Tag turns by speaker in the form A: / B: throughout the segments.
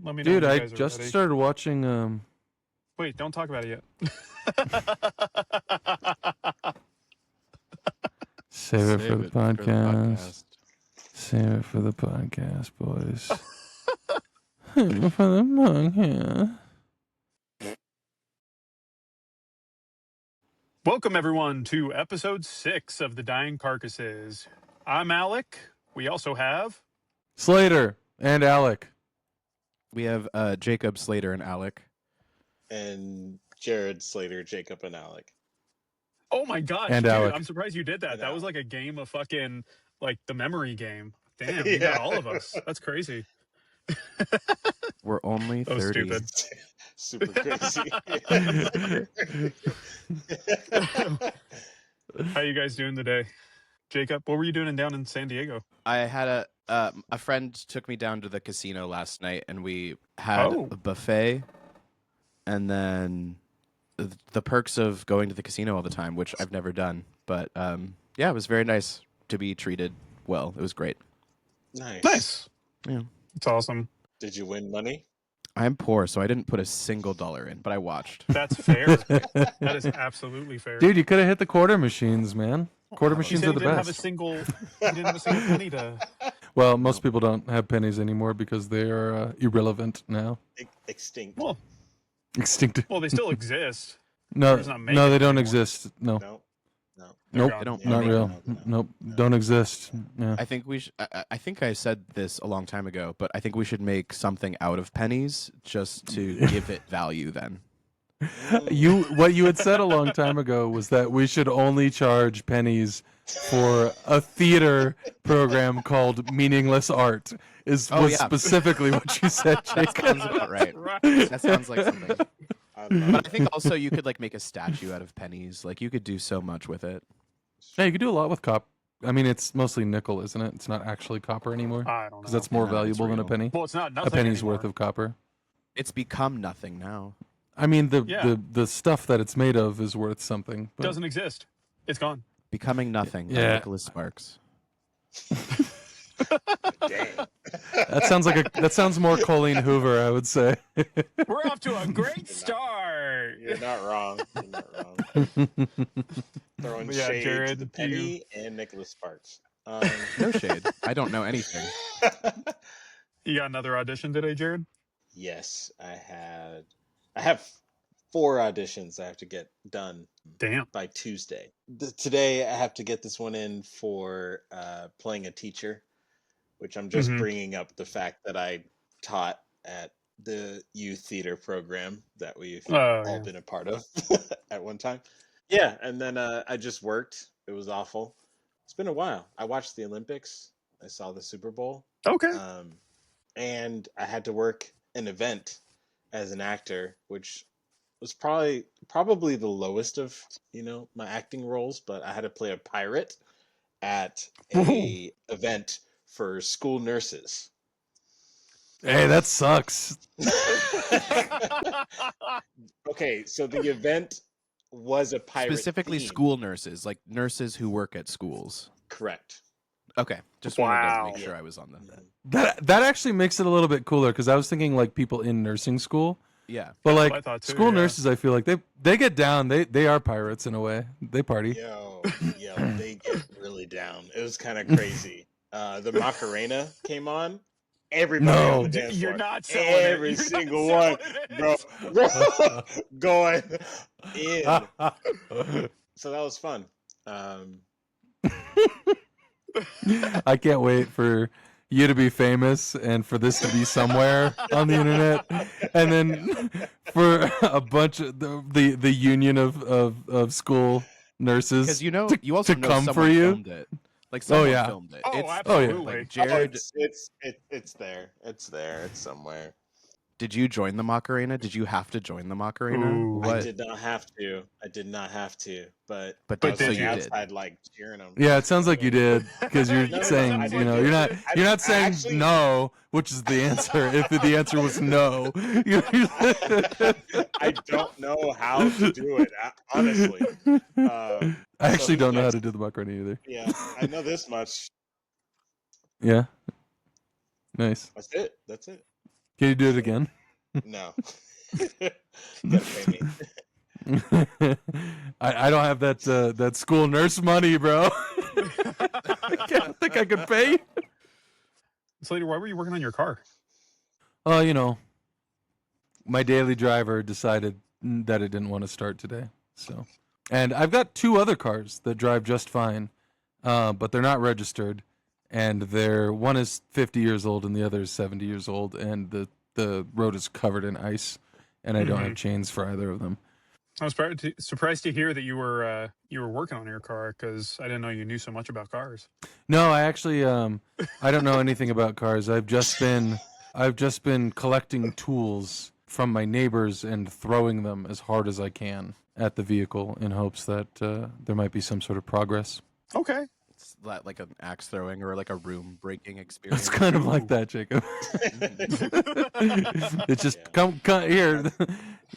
A: Let me know
B: Dude,
A: when you
B: I
A: guys are
B: just
A: ready.
B: started watching.
A: Wait, don't talk about it yet.
B: Save it for the podcast. Save it for the podcast, boys. Save it for the podcast.
A: Welcome, everyone, to episode 6 of the Dying Carcasses. I'm Alec. We also have...
B: Slater and Alec.
C: We have Jacob, Slater, and Alec.
D: And Jared, Slater, Jacob, and Alec.
A: Oh my gosh,
B: And
A: dude,
B: Alec.
A: I'm surprised you did that.
D: And
A: That was
D: Alec.
A: like a game of fucking, like, the memory game. Damn, you got all of us. That's crazy.
C: We're only
A: That was
C: 30.
A: stupid.
D: Super crazy.
A: How you guys doing today? Jacob, what were you doing down in San Diego?
C: I had a friend took me down to the casino last night, and we had
A: Oh.
C: a buffet, and then the perks of going to the casino all the time, which I've never done. But yeah, it was very nice to be treated well. It was great.
A: Nice.
C: Yeah.
A: It's awesome.
D: Did you win money?
C: I'm poor, so I didn't put a single dollar in, but I watched.
A: That's fair. That is absolutely fair.
B: Dude, you could have hit the quarter machines, man. Quarter
A: you
B: machines
A: said
B: are
A: you
B: the
A: didn't have a
B: best.
A: single. You didn't have a single penny to.
B: Well, most people don't have pennies anymore because they are irrelevant now.
D: Extinct.
A: Well,
B: Extinct.
A: well, they still exist.
B: No,
A: There's not
B: no, they
A: making
B: don't
A: anymore.
B: exist. No.
D: No.
B: Nope.
A: gone.
C: They don't
B: Not
C: make
B: real.
C: them.
B: Nope. Don't exist. Yeah.
C: I think we I think I said this a long time ago, but I think we should make something out of pennies just to give it value then.
B: What you had said a long time ago was that we should only charge pennies for a theater program called Meaningless Art. Was
C: yeah.
B: specifically what you said,
C: That
B: Jacob.
C: sounds about right.
A: Right.
C: That sounds like something.
D: I love
C: But
D: it.
C: I think also you could like make a statue out of pennies. Like you could do so much with it.
B: Yeah, you could do a lot with copper. I mean, it's mostly nickel, isn't it? It's not actually copper anymore
A: I don't know.
B: because that's more
C: No, it's
B: valuable than a
C: real.
B: penny.
A: Well, it's not nothing.
B: A penny's
A: anymore.
B: worth of copper.
C: It's become nothing now.
B: I mean,
A: Yeah.
B: the stuff that it's made of is worth something. But
A: Doesn't exist. It's gone.
C: Becoming nothing.
B: Yeah.
C: By Nicholas Sparks.
D: Dang.
B: that sounds more Colleen Hoover, I would say.
A: We're off to a great start.
D: You're not wrong. You're not wrong. Throwing
A: Yeah,
D: shade to
A: Jared,
D: the Penny and Nicholas Sparks.
C: No shade. I don't know anything.
A: You got another audition today, Jared?
D: Yes, I have 4 auditions I have to get done
A: Damn.
D: by Tuesday. Today I have to get this one in for playing a teacher, which I'm just
A: Mhm.
D: bringing up the fact that I taught at the youth theater program that we've all
A: yeah.
D: been a part of at one time. Yeah, and then I just worked. It was awful. It's been a while. I watched the Olympics. I saw the Super Bowl.
A: Okay.
D: And I had to work an event as an actor, which was probably the lowest of my acting roles, but I had to play a pirate at a event for school nurses.
B: Hey, that sucks.
D: Okay, so the event was a pirate
C: Specifically
D: theme.
C: school nurses, like nurses who work at schools.
D: Correct.
C: Okay. Just wanted to
A: Wow.
C: make sure I was on the
B: That actually makes it a little bit cooler because I was thinking like people in nursing school,
C: Yeah.
B: but
A: That's
B: like
A: what I thought too,
B: school
A: yeah.
B: nurses, I feel like they get down. They are pirates in a way. They party.
D: Yo, they get really down. It was kind of crazy. The Macarena came on. Everybody
B: No.
D: on the dance
A: You're
D: floor.
A: not selling it.
D: Every
A: You're not
D: single one,
A: selling it.
D: bro, going in. So that was fun.
B: I can't wait for you to be famous and for this to be somewhere on the internet, and then for a bunch of the union of school nurses
C: Because you also
B: to
C: know
B: come for
C: someone
B: you.
C: filmed it. Like someone
B: yeah.
C: filmed it.
A: Oh,
C: It's
A: absolutely.
C: like Jared,
D: It's there. It's there. It's somewhere.
C: did you join the Macarena? Did you have to join the Macarena?
A: Ooh.
D: I
C: What?
D: did not have to. But
C: But
D: I was
C: so
D: on the
C: you did.
D: outside, like cheering them.
B: Yeah, it sounds like you did because you're
D: No,
B: saying
D: I
B: you're not
D: I
B: saying
D: actually-
B: no, which is the answer. If the answer was no,
D: I don't know how to do it, honestly.
B: I actually
D: So
B: don't know how
D: next-
B: to do the macaroni either.
D: Yeah, I know this much.
B: Yeah, nice.
D: That's it.
B: Can you do it again?
D: No. Gotta pay me.
B: I don't have that school nurse money, bro. I don't think I could pay.
A: Slater, why were you working on your car?
B: Oh, my daily driver decided that it didn't want to start today. So, and I've got 2 other cars that drive just fine, but they're not registered, and one is 50 years old and the other is 70 years old, and the road is covered in ice, and I don't have chains for either of them.
A: I was surprised to hear that you were working on your car, because I didn't know you knew so much about cars.
B: No, I actually I don't know anything about cars. I've just been collecting tools from my neighbors and throwing them as hard as I can at the vehicle in hopes that there might be some sort of progress.
A: Okay.
C: It's like an axe throwing or like a room breaking experience.
B: It's kind of like that, Jacob. It's just come here,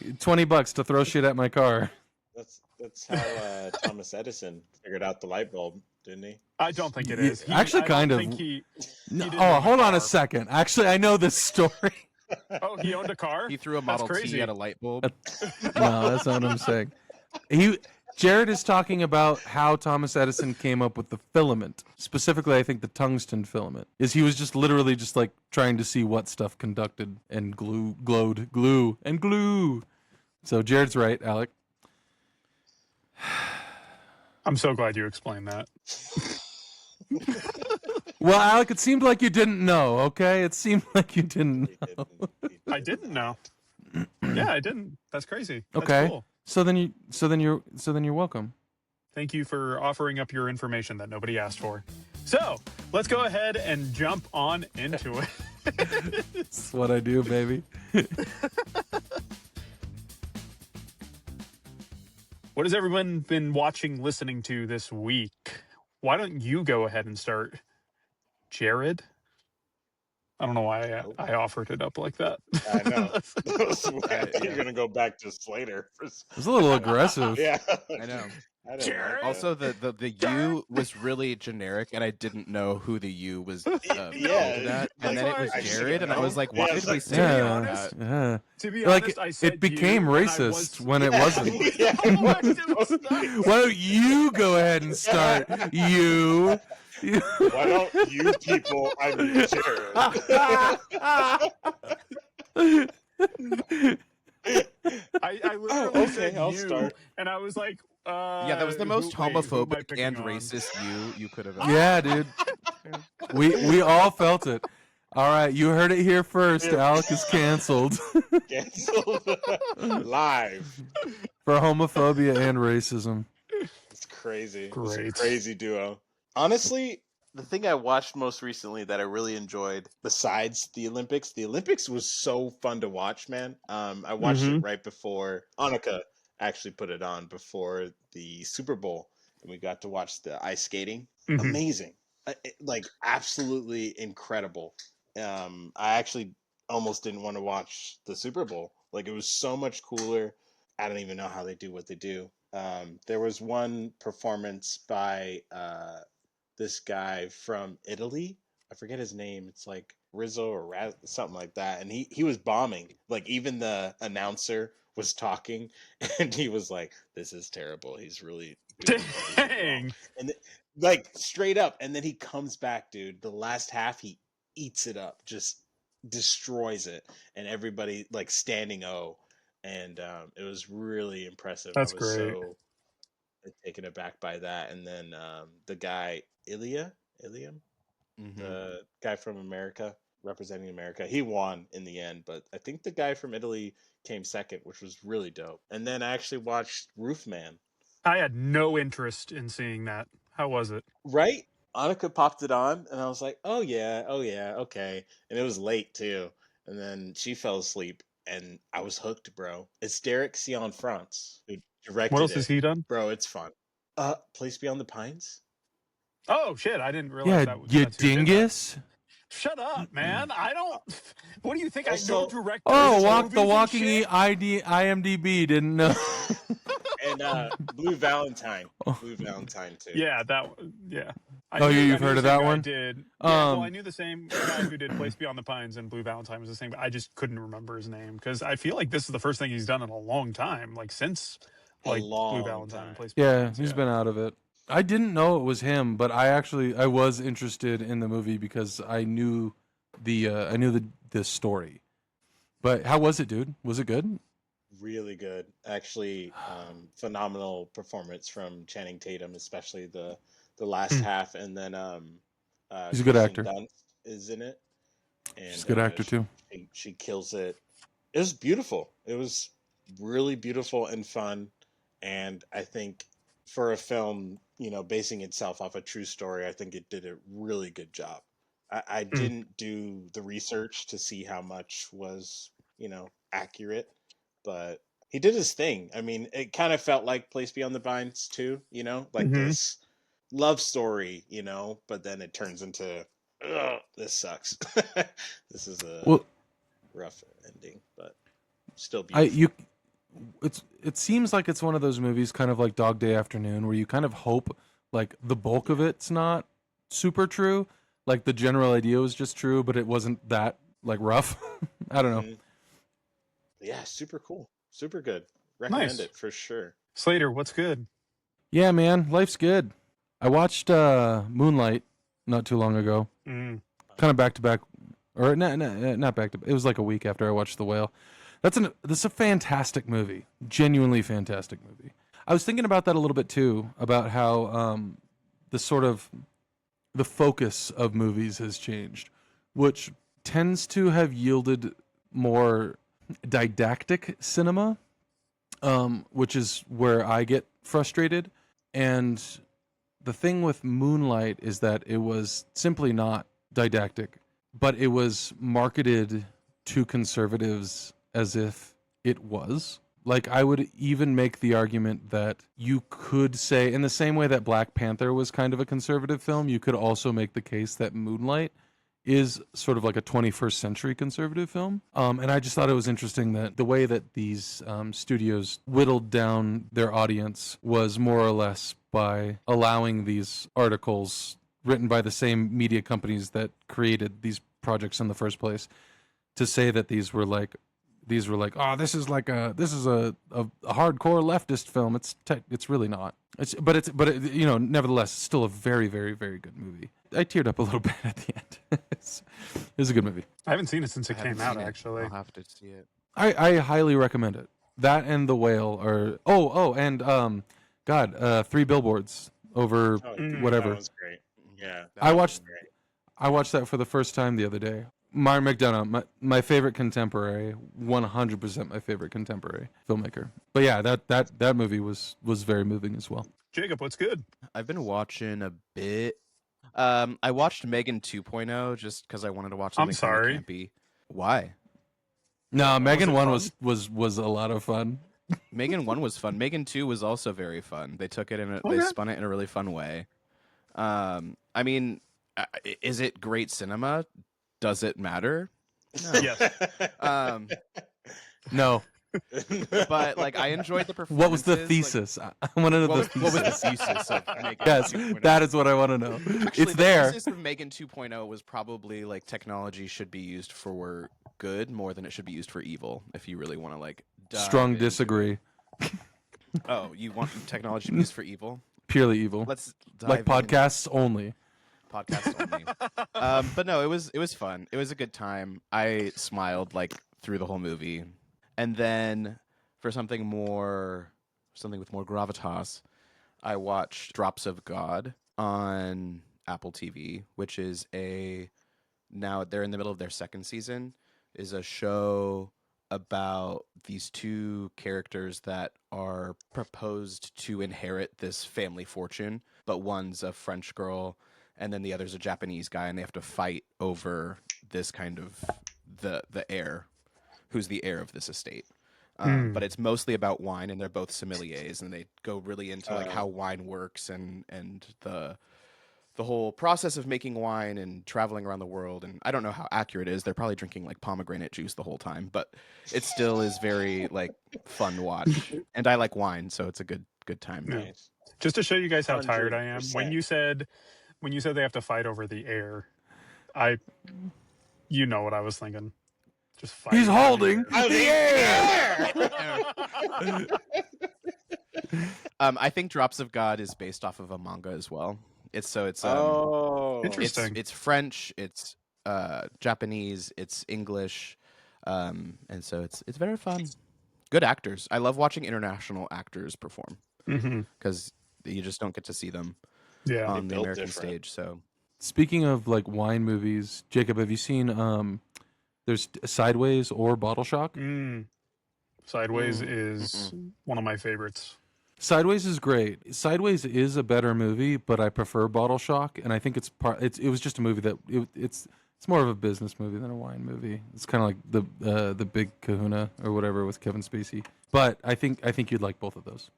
B: $20 to throw shit at my car.
D: That's how Thomas Edison figured out the light bulb, didn't he?
A: I don't think it is.
B: Actually, kind of. Hold on a second. Actually, I know this story.
A: Oh, he owned a car?
C: He threw a Model T at a light bulb.
B: No, that's not what I'm saying. Jared is talking about how Thomas Edison came up with the filament. Specifically, I think the tungsten filament. He was just literally just like trying to see what stuff conducted and glue. So Jared's right, Alec.
A: I'm so glad you explained that.
B: Well, Alec, it seemed like you didn't know, okay? It seemed like you didn't know.
A: I didn't know. Yeah, I didn't. That's crazy. That's
B: Okay.
A: cool.
B: So then you're welcome.
A: Thank you for offering up your information that nobody asked for. So, let's go ahead and jump on into it.
B: That's what I do, baby.
A: What has everyone been watching, listening to this week? Why don't you go ahead and start, Jared? I don't know why I offered it up like that.
D: I know. You're gonna go back to Slater.
B: It was a little aggressive.
D: Yeah,
C: I know.
D: I don't
A: Jared?
D: know.
C: Also, the U was really generic, and I didn't know who the U was
D: yeah,
C: at. And then it was
D: I
C: Jared, and I
D: know.
C: was like, why
D: Yeah,
C: did we
D: like,
C: say
B: Yeah,
C: that?
B: yeah.
A: To be
B: Like
A: honest, I said
B: it became
A: you, and I
B: racist
A: was-
B: when it wasn't.
D: Yeah,
B: Why don't you go ahead and start? You.
D: Why don't you people? I mean, Jared.
A: I literally said
D: I'll
A: you,
D: start.
A: and I was like,
C: Yeah, that was the most
A: who am I
C: homophobic
A: picking
C: and
A: on?
C: racist you could have.
B: Yeah, dude. We all felt it. All right, you heard it here first. Alec is canceled
D: Canceled live.
B: for homophobia and racism.
D: It's crazy. It's
A: Great.
D: a crazy duo. Honestly, the thing I watched most recently that I really enjoyed, besides the Olympics was so fun to watch, man. I watched it right before Annika actually put it on before the Super Bowl, and we got to watch the ice skating.
A: Mhm.
D: Amazing, like absolutely incredible. I actually almost didn't want to watch the Super Bowl. Like it was so much cooler. I don't even know how they do what they do. There was one performance by this guy from Italy. I forget his name. It's like Rizzo or something like that. And he was bombing. Like even the announcer was talking, and he was like, "This is terrible. He's really doing
A: Dang.
D: and like straight up. And then he comes back, dude. The last half, he eats it up, just destroys it, and everybody like standing O. And it was really impressive.
A: That's
D: I was
A: great.
D: so taken aback by that. And then the guy Ilium, the guy from America representing America, he won in the end. But I think the guy from Italy came second, which was really dope. And then I actually watched Roofman.
A: I had no interest in seeing that. How was it?
D: Right? Annika popped it on, and I was like, oh yeah, okay. And it was late too. And then she fell asleep, and I was hooked, bro. It's Derek Sion-France who directed
A: What else
D: it.
A: has he done?
D: Bro, it's fun. Place Beyond the Pines?
A: Oh shit! I didn't realize
B: Yeah,
A: that.
B: you
A: That's who did that.
B: dingus.
A: Shut up, man! I don't. What do you think? I
D: Also-
A: know directors.
B: Oh,
A: movies
B: the
A: and
B: walking
A: shit?
B: IMDb didn't know.
D: And Blue Valentine. Blue Valentine too.
A: Yeah, that. Yeah. I
B: Oh,
A: knew,
B: you've
A: I knew
B: heard
A: the
B: of
A: same
B: that
A: guy
B: one?
A: did. Yeah, well, I
B: Um,
A: knew the same guy who did Place Beyond the Pines and Blue Valentine was the same. I just couldn't remember his name because I feel like this is the first thing he's done in a long time, like since
D: A
A: like Blue
D: long
A: Valentine and
D: time.
A: Place Beyond the
B: yeah,
A: Pines.
B: he's
A: Yeah.
B: been out of it. I didn't know it was him, but I was interested in the movie because I knew the story. But how was it, dude? Was it good?
D: Really good. Actually, phenomenal performance from Channing Tatum, especially the last
A: Hmm.
D: half, and then
B: He's a good
D: Kirsten
B: actor.
D: Dunst is in it,
B: She's a
D: and
B: good actor too.
D: she kills it. It was beautiful. It was really beautiful and fun, and I think for a film, basing itself off a true story, I think it did a really good job. I
A: Hmm.
D: didn't do the research to see how much was, accurate, but he did his thing. I mean, it kind of felt like Place Beyond the Pines too, like
A: Hmm.
D: this love story, but then it turns into, ugh, this sucks. This is a
B: Well,
D: rough ending, but still
B: I you
D: beautiful.
B: it seems like it's one of those movies kind of like Dog Day Afternoon where you kind of hope like the bulk of
D: Yeah.
B: it's not super true, like the general idea was just true, but it wasn't that like rough. I don't know.
D: Hmm. Yeah, super cool. Super good. Recommend
A: Nice.
D: it for sure.
A: Slater, what's good?
B: Yeah, man, life's good. I watched Moonlight not too long ago,
A: Mm.
B: kind of back to back, or not back to. It was like a week after I watched The Whale. This is a fantastic movie, genuinely fantastic movie. I was thinking about that a little bit too, about how the sort of the focus of movies has changed, which tends to have yielded more didactic cinema, which is where I get frustrated. And the thing with Moonlight is that it was simply not didactic, but it was marketed to conservatives as if it was. Like, I would even make the argument that you could say, in the same way that Black Panther was kind of a conservative film, you could also make the case that Moonlight is sort of like a 21st century conservative film. And I just thought it was interesting that the way that these studios whittled down their audience was more or less by allowing these articles written by the same media companies that created these projects in the first place to say that oh, this is a hardcore leftist film. It's really not. Nevertheless, it's still a very, very, very good movie. I teared up a little bit at the end. It was a good movie.
A: I haven't seen it since
C: I
A: it
C: haven't
A: came out,
C: seen it.
A: actually.
C: I'll have to see it.
B: I highly recommend it. That and The Whale are and Three Billboards Over
D: Oh,
A: Mm.
D: that
B: whatever.
D: one's great. Yeah,
C: That
B: I
C: one's
B: watched
D: great.
B: I watched that for the first time the other day. Martin McDonough, my favorite contemporary, 100% my favorite contemporary filmmaker. But yeah, that movie was very moving as well.
A: Jacob, what's good?
C: I've been watching a bit. I watched Megan 2.0 just because I wanted to watch
A: I'm
C: something kind of
A: sorry.
C: campy. Why?
B: No,
A: Was
B: Megan
A: it
B: 1
A: fun?
B: was a lot of fun.
C: Megan 1 was fun. Megan 2 was also very fun. They took it they
A: Okay.
C: spun it in a really fun way. I mean, is it great cinema? Does it matter? No.
A: Yes.
C: Um,
B: No.
C: but like I enjoyed the performances.
B: What was the
C: like-
B: thesis? I want to know the
C: what was the
B: thesis.
C: thesis of Megan
B: Yes,
C: 2.0?
B: that is what I want to know.
C: Actually,
B: It's
C: the
B: there.
C: thesis of Megan 2.0 was probably like technology should be used for good more than it should be used for evil. If you really want to like dive
B: Strong
C: into
B: disagree.
C: it. Oh, you want technology to be used for evil?
B: Purely evil.
C: Let's dive
B: Like
C: in.
B: podcasts only.
C: Podcast only. But no, it was fun. It was a good time. I smiled like through the whole movie. And then for something with more gravitas, I watched Drops of God on Apple TV, which is now they're in the middle of their second season, is a show about these two characters that are proposed to inherit this family fortune, but one's a French girl and then the other's a Japanese guy, and they have to fight over this kind of the heir, who's the heir of this estate. But it's mostly about wine, and they're both sommeliers, and they go really into like how wine works and the whole process of making wine and traveling around the world. And I don't know how accurate it is. They're probably drinking like pomegranate juice the whole time, but it still is very like fun to watch. And I like wine, so it's a good time.
A: Yeah.
D: Nice.
A: Just to show you guys how tired I am, when
D: 100%.
A: you said when you said they have to fight over the air, you know what I was thinking. Just fight.
B: He's holding the air.
C: I think Drops of God is based off of a manga as well. It's
A: Interesting.
C: it's French, it's Japanese, it's English, and so it's very fun. Good actors. I love watching international actors perform because you just don't get to see them on the American stage. So,
B: speaking of like wine movies, Jacob, have you seen there's Sideways or Bottle Shock?
A: Sideways is one of my favorites.
B: Sideways is great. Sideways is a better movie, but I prefer Bottle Shock, and I think it was just a movie that it's more of a business movie than a wine movie. It's kind of like the Big Kahuna or whatever with Kevin Spacey. But I think you'd like both of those.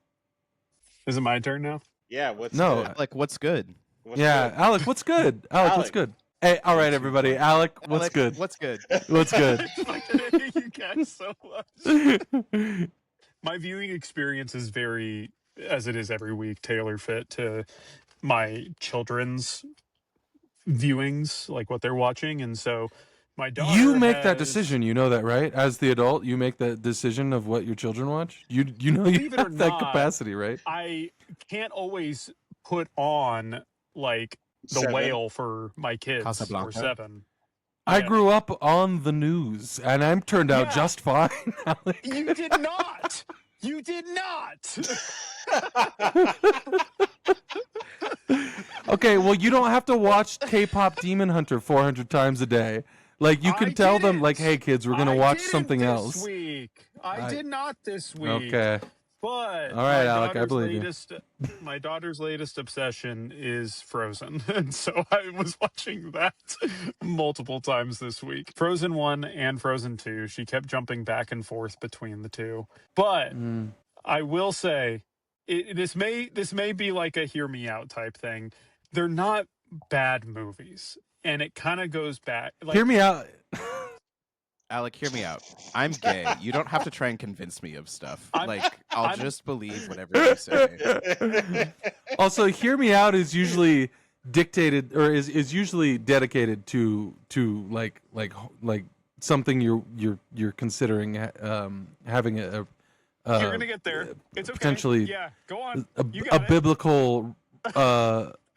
A: Is it my turn now?
D: Yeah. What's
B: No,
D: good?
C: like, what's good?
D: What's
B: yeah,
D: good?
B: Alec, what's good? Alec, what's good? Hey, all right, everybody. Alec, what's good?
C: What's good?
B: What's good?
A: You guys so much. My viewing experience is very, as it is every week, tailor fit to my children's viewings, like what they're watching, and so my daughter.
B: You make that decision. You know that, right? As the adult, you make that decision of what your children watch. You know you
A: Believe it or
B: have that
A: not,
B: capacity, right?
A: I can't always put on like the
D: 7.
A: Whale for my kids
C: Casablanca.
A: or 7.
B: I
A: Yeah.
B: grew up on the news, and I'm turned out
A: Yeah.
B: just fine. Alec.
A: You did not. You did not.
B: Okay, well, you don't have to watch K-pop Demon Hunter 400 times a day. Like, you can
A: I
B: tell them,
A: didn't.
B: like, hey, kids, we're going to
A: I
B: watch
A: didn't
B: something
A: this
B: else.
A: Week. I did not this week.
B: Okay.
A: But
B: All right,
A: my
B: Alec, I
A: daughter's
B: believe you.
A: my daughter's latest obsession is Frozen. And so I was watching that multiple times this week. Frozen 1 and Frozen 2. She kept jumping back and forth between the two. But I will say, this may be like a hear me out type thing. They're not bad movies. And it kind of goes back. Like,
B: Hear me out.
C: Alec, hear me out. I'm gay. You don't have to try and convince me of stuff. I'll just believe whatever you say.
B: Also, hear me out is usually dictated or is usually dedicated to like something you're considering having a
A: you're gonna get there. It's okay.
B: potentially
A: Yeah, go on.
B: a
A: You got it.
B: biblical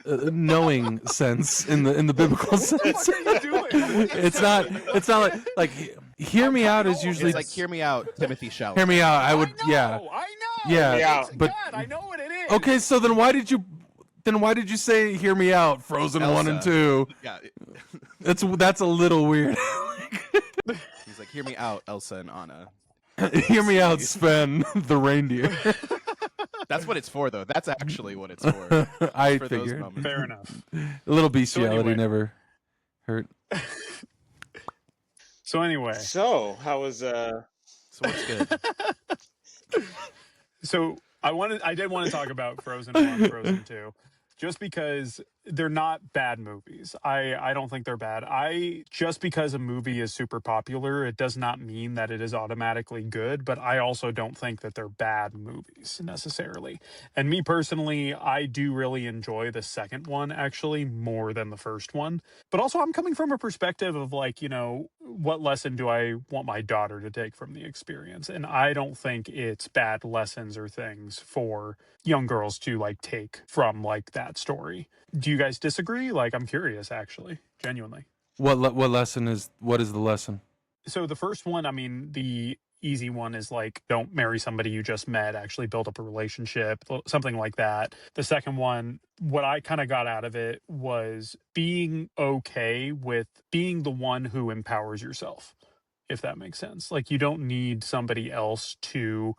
B: knowing sense in the biblical sense.
A: What are you doing?
B: It's not like hear me out is usually
C: It's like, hear me out, Timothy Chalamet.
B: hear me out. I would
A: I know.
B: yeah
D: Yeah.
A: It's
B: but
A: bad. I know what it is.
B: okay. So then why did you say hear me out? Frozen 1 and
C: Elsa.
B: 2.
C: Yeah.
B: That's a little weird.
C: He's like, hear me out, Elsa and Anna.
B: Hear me out, Sven the reindeer.
C: That's what it's for, though. That's actually what it's for.
B: I
C: For those
B: figured
C: moments.
A: Fair enough.
B: a little bestiality
A: anyway.
B: never hurt.
A: So anyway,
D: So how was
C: So what's good?
A: so I did want to talk about Frozen 1, Frozen 2, just because they're not bad movies. I don't think they're bad. Just because a movie is super popular, it does not mean that it is automatically good, but I also don't think that they're bad movies necessarily. And me personally, I do really enjoy the second one actually more than the first one. But also I'm coming from a perspective of like, what lesson do I want my daughter to take from the experience? And I don't think it's bad lessons or things for young girls to like take from like that story. Do you guys disagree? Like, I'm curious, actually, genuinely.
B: What is the lesson?
A: So the first one, I mean, the easy one is like, don't marry somebody you just met, actually build up a relationship, something like that. The second one, what I kind of got out of it was being okay with being the one who empowers yourself, if that makes sense. Like, you don't need somebody else to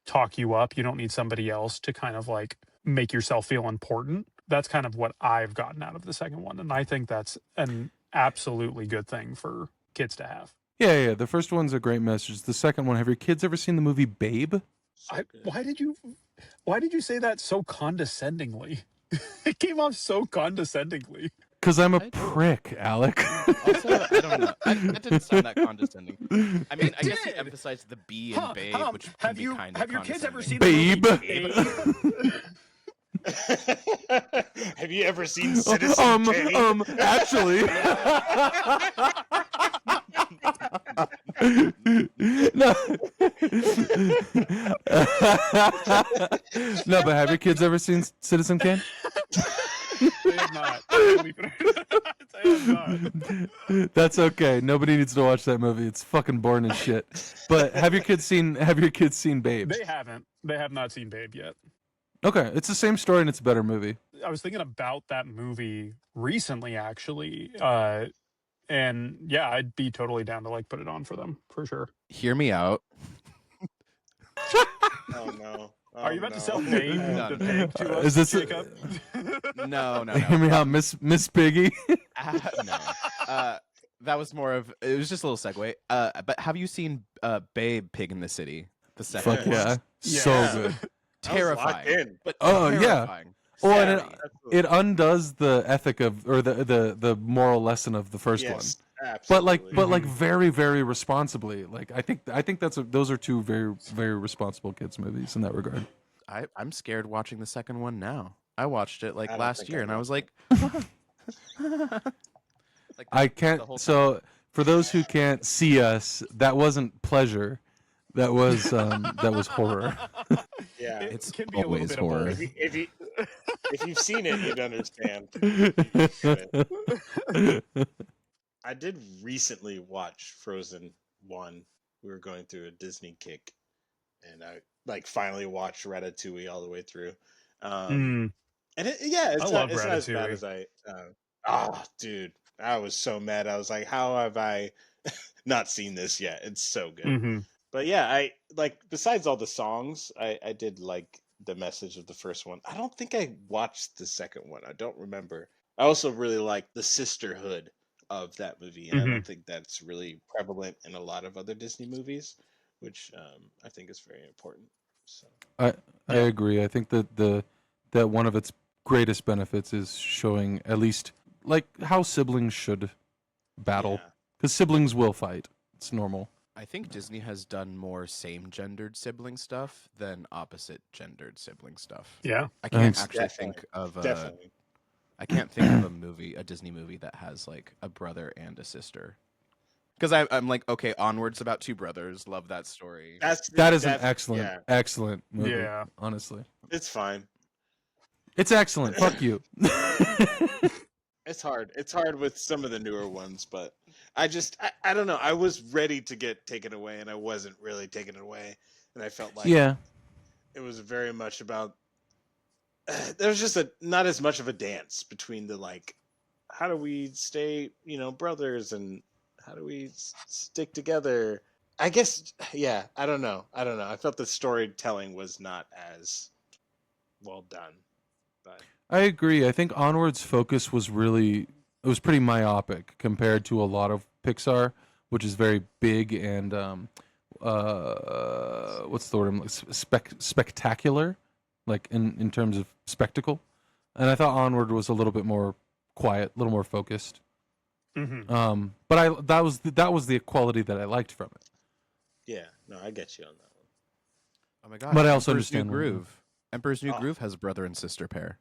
A: talk you up. You don't need somebody else to kind of like make yourself feel important. That's kind of what I've gotten out of the second one. And I think that's an absolutely good thing for kids to have.
B: Yeah. The first one's a great message. The second one, have your kids ever seen the movie Babe?
A: Why did you say that so condescendingly? It came off so condescendingly.
B: Because I'm a prick, Alec.
C: Also, I don't know. That didn't sound that condescending. I mean,
A: It
C: I guess he
A: did.
C: emphasized the B and babe, which can
A: have
C: be
A: you
C: kind of
A: have your kids ever seen
B: Babe.
A: the movie Babe?
D: Have you ever seen Citizen Kane?
B: Actually. No. No, but have your kids ever seen Citizen Kane?
A: They have not. Believe it or not. They have not.
B: That's okay. Nobody needs to watch that movie. It's fucking boring as shit. But have your kids seen Babes?
A: They haven't. They have not seen Babe yet.
B: Okay, it's the same story and it's a better movie.
A: I was thinking about that movie recently, actually, and yeah, I'd be totally down to like put it on for them for sure.
C: Hear me out.
D: Oh no. Oh,
A: Are you about
D: no.
A: to sell Babe
C: No,
A: the
C: no.
A: pig to us,
B: Is this
A: Jacob?
C: No.
B: Hear me out, Miss Piggy.
C: No. That was more of. It was just a little segue. But have you seen Babe, Pig in the City? The second
B: Fuck
C: one?
B: yeah.
A: Yeah.
B: So good.
D: I was
C: Terrifying.
D: locked in.
C: But
B: Oh, yeah.
C: terrifying.
B: Oh, and
C: Scary.
B: it undoes the ethic of, or the moral lesson of the first one.
D: Yes,
B: But
D: absolutely.
B: like very, very responsibly. Like I think those are two very, very responsible kids movies in that regard.
C: I'm scared watching the second one now. I watched it like
D: I don't
C: last
D: think
C: year,
D: I
C: and I
D: will.
C: was like, like
B: I
C: the
B: can't.
C: whole time.
B: So for those who can't see us, that wasn't pleasure. That was horror.
D: Yeah.
A: It
C: It's
A: can be a little
C: always
A: bit
C: horror.
A: of both.
D: If you've seen it, you'd understand. I did recently watch Frozen 1. We were going through a Disney kick, and I like finally watched Ratatouille all the way through.
A: Mm.
D: And it's
A: I
D: not
A: love
D: it's not as bad
A: Ratatouille.
D: as I. Dude, I was so mad. I was like, how have I not seen this yet? It's so good.
A: Hmm.
D: But yeah, I like besides all the songs, I did like the message of the first one. I don't think I watched the second one. I don't remember. I also really like the sisterhood of that movie, and I don't think that's really prevalent in a lot of other Disney movies, which I think is very important. So
B: I agree. I think that that one of its greatest benefits is showing at least like how siblings should battle,
D: yeah.
B: because siblings will fight. It's normal.
C: I think Disney has done more same-gendered sibling stuff than opposite-gendered sibling stuff.
A: Yeah.
C: I can't
B: Thanks.
C: actually
D: Definitely.
C: think of
D: Definitely.
C: I can't think of a Disney movie that has like a brother and a sister. Because I'm like, okay, Onward's about two brothers. Love that story.
B: That is an
D: that's-
B: excellent,
D: Yeah,
B: excellent movie.
A: Yeah.
B: Honestly,
D: it's fine.
B: it's excellent. Fuck you.
D: It's hard. It's hard with some of the newer ones, but I don't know. I was ready to get taken away, and I wasn't really taken away, and I felt like
B: Yeah.
D: it was very much about. There was just not as much of a dance between the like, how do we stay, brothers, and how do we stick together? I guess, yeah. I don't know. I felt the storytelling was not as well done, but
B: I agree. I think Onward's focus was pretty myopic compared to a lot of Pixar, which is very big and what's the word? Spectacular, like in terms of spectacle. And I thought Onward was a little bit more quiet, a little more focused.
A: Hmm.
B: But that was the quality that I liked from it.
D: yeah. No, I get you on that one.
C: Oh my god!
B: But I also
C: Emperor's New
B: understand what you mean.
C: Groove. Emperor's New
D: Oh.
C: Groove has a brother and sister pair.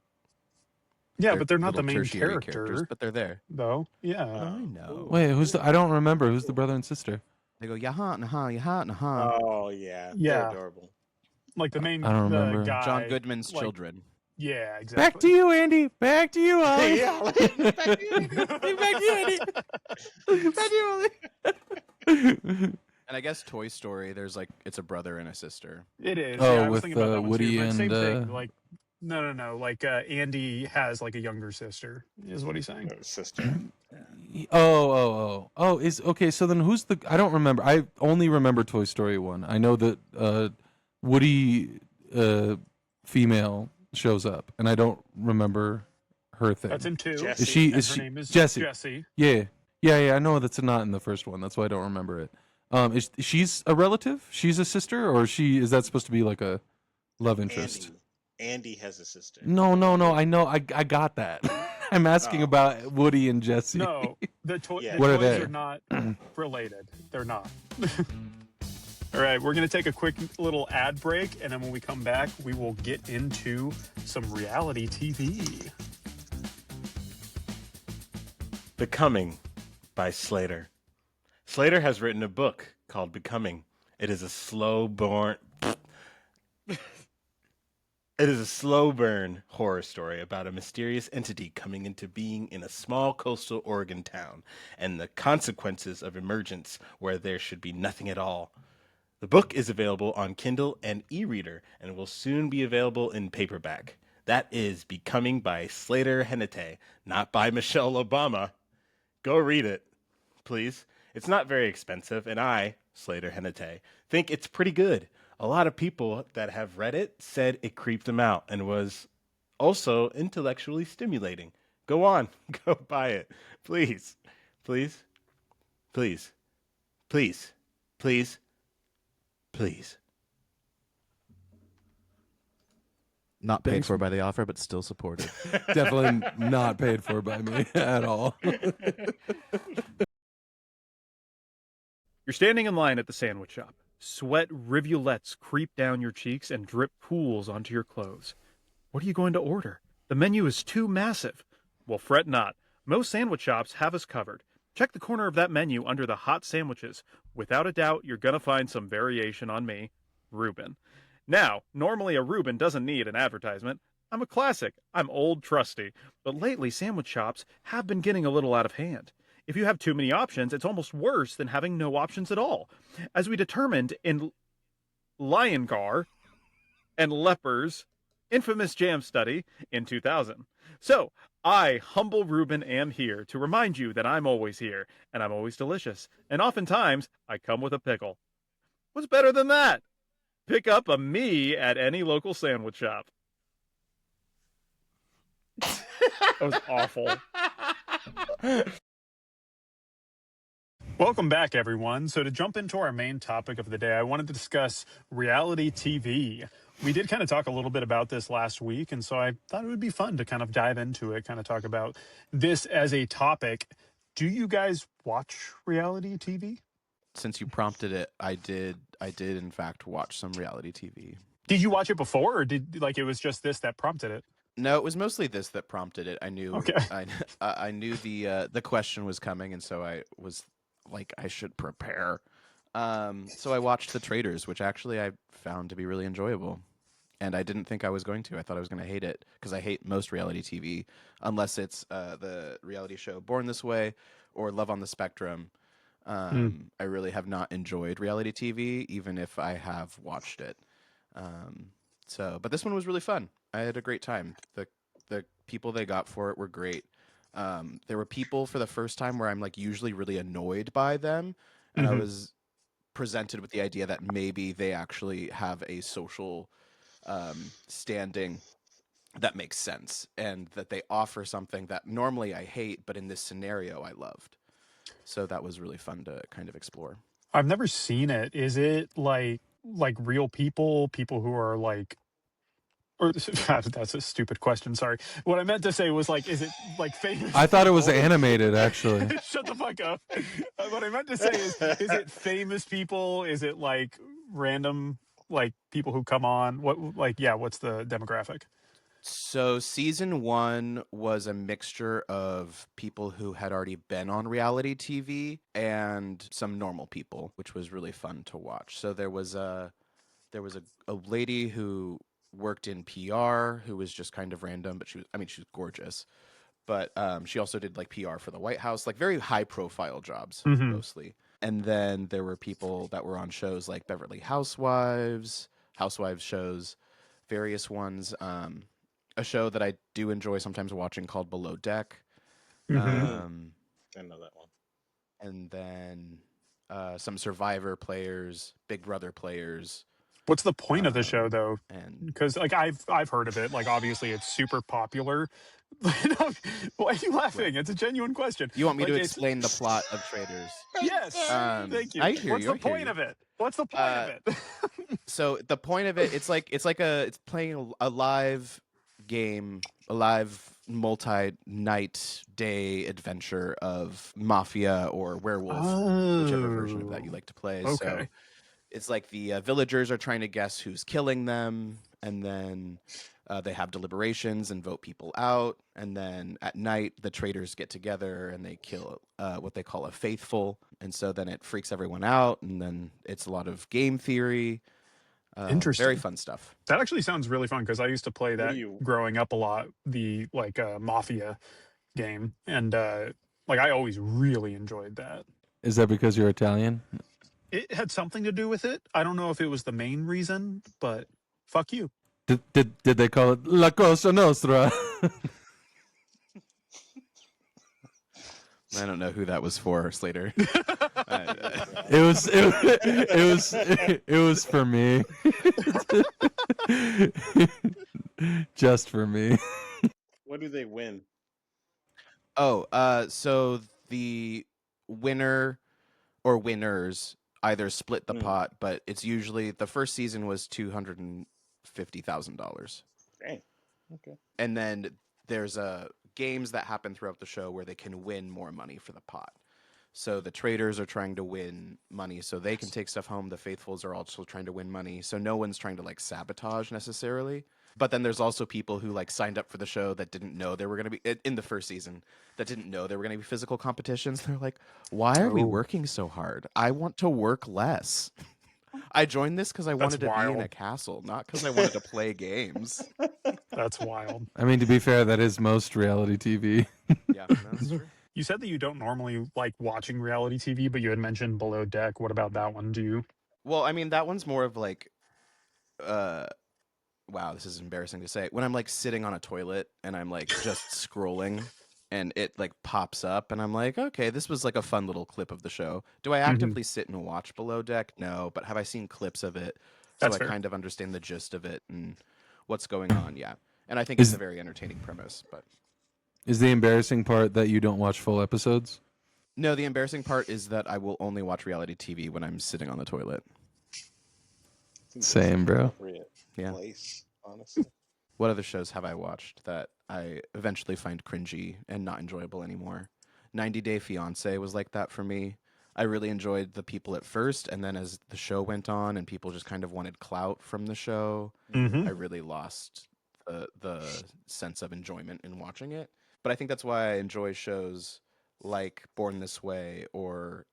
A: Yeah, but they're not the
C: little
A: main
C: tertiary
A: character,
C: characters, but they're there.
A: though. Yeah.
C: I know.
B: Wait, I don't remember who's the brother and sister.
C: They go yaha naha yaha naha.
D: Oh yeah,
A: Yeah.
D: they're adorable.
A: Like the main
B: I don't
A: the
B: remember.
A: guy.
C: John Goodman's
A: like-
C: children.
A: Yeah, exactly.
B: Back to you, Andy. Back to you, Ollie.
D: Yeah, like, back to you.
B: Back to you, Andy. Back to you, Ollie.
C: And I guess Toy Story, there's like it's a brother and a sister.
A: It is.
B: Oh,
A: yeah, I was
B: with,
A: thinking about that one
B: Woody
A: too, but same
B: and,
A: thing. Like, no. Like, Andy has like a younger sister, is what he's saying.
D: Sister.
B: Oh. Is okay. So then, who's the? I don't remember. I only remember Toy Story 1. I know that Woody, female, shows up, and I don't remember her thing.
A: That's in 2.
D: Jesse.
B: Is she?
A: And
B: Is
A: her
B: she?
A: name is
B: Jessie.
A: Jessie.
B: Yeah. I know that's not in the first one. That's why I don't remember it. She's a relative? She's a sister, or is that supposed to be like a love interest?
D: Andy has a sister.
B: No. I know. I got that. I'm asking
D: Oh.
B: about Woody and Jessie.
A: No, the,
D: Yeah.
A: the
B: What are
A: toys
B: they?
A: are not related. They're not. All right, we're going to take a quick little ad break, and then when we come back, we will get into some reality TV.
E: Becoming by Slater. Slater has written a book called Becoming. It is a slow burn. It is a slow burn horror story about a mysterious entity coming into being in a small coastal Oregon town and the consequences of emergence where there should be nothing at all. The book is available on Kindle and e-reader and will soon be available in paperback. That is Becoming by Slater Hennete, not by Michelle Obama. Go read it, please. It's not very expensive, and I, Slater Hennete, think it's pretty good. A lot of people that have read it said it creeped them out and was also intellectually stimulating. Go on, go buy it. Please, please, please, please, please, please.
C: Not paid for by the author, but still supported.
B: Definitely not paid for by me at all.
A: You're standing in line at the sandwich shop. Sweat rivulets creep down your cheeks and drip pools onto your clothes. What are you going to order? The menu is too massive. Well, fret not. Most sandwich shops have us covered. Check the corner of that menu under the hot sandwiches. Without a doubt, you're going to find some variation on me, Reuben. Now, normally a Reuben doesn't need an advertisement. I'm a classic. I'm old trusty. But lately, sandwich shops have been getting a little out of hand. If you have too many options, it's almost worse than having no options at all. As we determined in Liongar and Leper's infamous jam study in 2000. So, I, humble Reuben, am here to remind you that I'm always here, and I'm always delicious, and oftentimes I come with a pickle. What's better than that? Pick up a me at any local sandwich shop. That was awful. Welcome back, everyone. So to jump into our main topic of the day, I wanted to discuss reality TV. We did kind of talk a little bit about this last week, and so I thought it would be fun to kind of dive into it, kind of talk about this as a topic. Do you guys watch reality TV?
C: Since you prompted it, I did in fact watch some reality TV.
A: Did you watch it before, or did it was just this that prompted it?
C: No, it was mostly this that prompted it. I knew
A: Okay.
C: I knew the question was coming, and so I was like, I should prepare. So I watched The Traitors, which actually I found to be really enjoyable. And I didn't think I was going to. I thought I was going to hate it because I hate most reality TV, unless it's the reality show Born This Way or Love on the Spectrum. I really have not enjoyed reality TV, even if I have watched it. But this one was really fun. I had a great time. The people they got for it were great. There were people for the first time where I'm like usually really annoyed by them, and I was presented with the idea that maybe they actually have a social standing that makes sense, and that they offer something that normally I hate, but in this scenario I loved. So that was really fun to kind of explore.
A: I've never seen it. Is it like real people who are like, or that's a stupid question. Sorry. What I meant to say was is it like famous?
B: I thought it was
A: people?
B: animated, actually.
A: Shut the fuck up. What I meant to say is it famous people? Is it like random people who come on? What's the demographic?
C: So season 1 was a mixture of people who had already been on reality TV and some normal people, which was really fun to watch. So there was a lady who worked in PR who was just kind of random, but she was gorgeous. But she also did PR for the White House, very high profile jobs mostly. And then there were people that were on shows like Beverly Housewives shows, various ones. A show that I do enjoy sometimes watching called Below Deck.
D: I know that one.
C: And then some Survivor players, Big Brother players.
A: What's the point of the show, though?
C: And
A: Because I've heard of it. Obviously, it's super popular. Why are you laughing? It's a genuine question.
C: You want me to explain the plot of Traitors?
A: Yes. Thank you.
C: I hear
A: What's
C: you.
A: the point of it? What's the point of it?
C: So the point of it, it's playing a live game, a live multi-night day adventure of Mafia or Werewolf, whichever version of that you like to play.
A: Okay.
C: So it's like the villagers are trying to guess who's killing them, and then they have deliberations and vote people out, and then at night the traders get together and they kill what they call a faithful, and so then it freaks everyone out, and then it's a lot of game theory. Very
A: Interesting.
C: fun stuff.
A: That actually sounds really fun because I used to play
D: What
A: that
D: do you?
A: growing up a lot. The like Mafia game, and like I always really enjoyed that.
B: Is that because you're Italian?
A: It had something to do with it. I don't know if it was the main reason, but fuck you.
B: Did they call it La Cosa Nostra?
C: I don't know who that was for, Slater.
B: It was for me. Just for me.
D: What do they win?
C: So the winner or winners either split the pot, but it's usually the first season was $250,000,
D: Dang. Okay.
C: and then there's games that happen throughout the show where they can win more money for the pot. So the traders are trying to win money so they can take stuff home. The faithfuls are also trying to win money. So no one's trying to like sabotage necessarily. But then there's also people who like signed up for the show that didn't know there were going to be in the first season that didn't know there were going to be physical competitions. They're like, "Why are we working so hard? I want to work less." I joined this because I wanted to be in
A: wild.
C: a castle, not because I wanted to play games.
A: That's wild.
B: I mean, to be fair, that is most reality TV.
C: Yeah, that's true.
A: You said that you don't normally like watching reality TV, but you had mentioned Below Deck. What about that one? Do you?
C: Well, I mean, that one's more of like, wow, this is embarrassing to say. When I'm like sitting on a toilet and I'm like just scrolling and it like pops up and I'm like, okay, this was like a fun little clip of the show. Do I actively sit and watch Below Deck? No, but have I seen clips of it? So
A: That's
C: I
A: fair.
C: kind of understand the gist of it and what's going on. Yeah. And I think it's a very entertaining premise, but
B: Is the embarrassing part that you don't watch full episodes?
C: no, the embarrassing part is that I will only watch reality TV when I'm sitting on the toilet.
D: I think that's
B: Same,
D: an
B: bro.
D: appropriate
C: Yeah.
D: place, honestly.
C: What other shows have I watched that I eventually find cringy and not enjoyable anymore? 90 Day Fiancé was like that for me. I really enjoyed the people at first, and then as the show went on and people just kind of wanted clout from the show,
A: Mm-hmm.
C: I really lost the sense of enjoyment in watching it. But I think that's why I enjoy shows like Born This Way or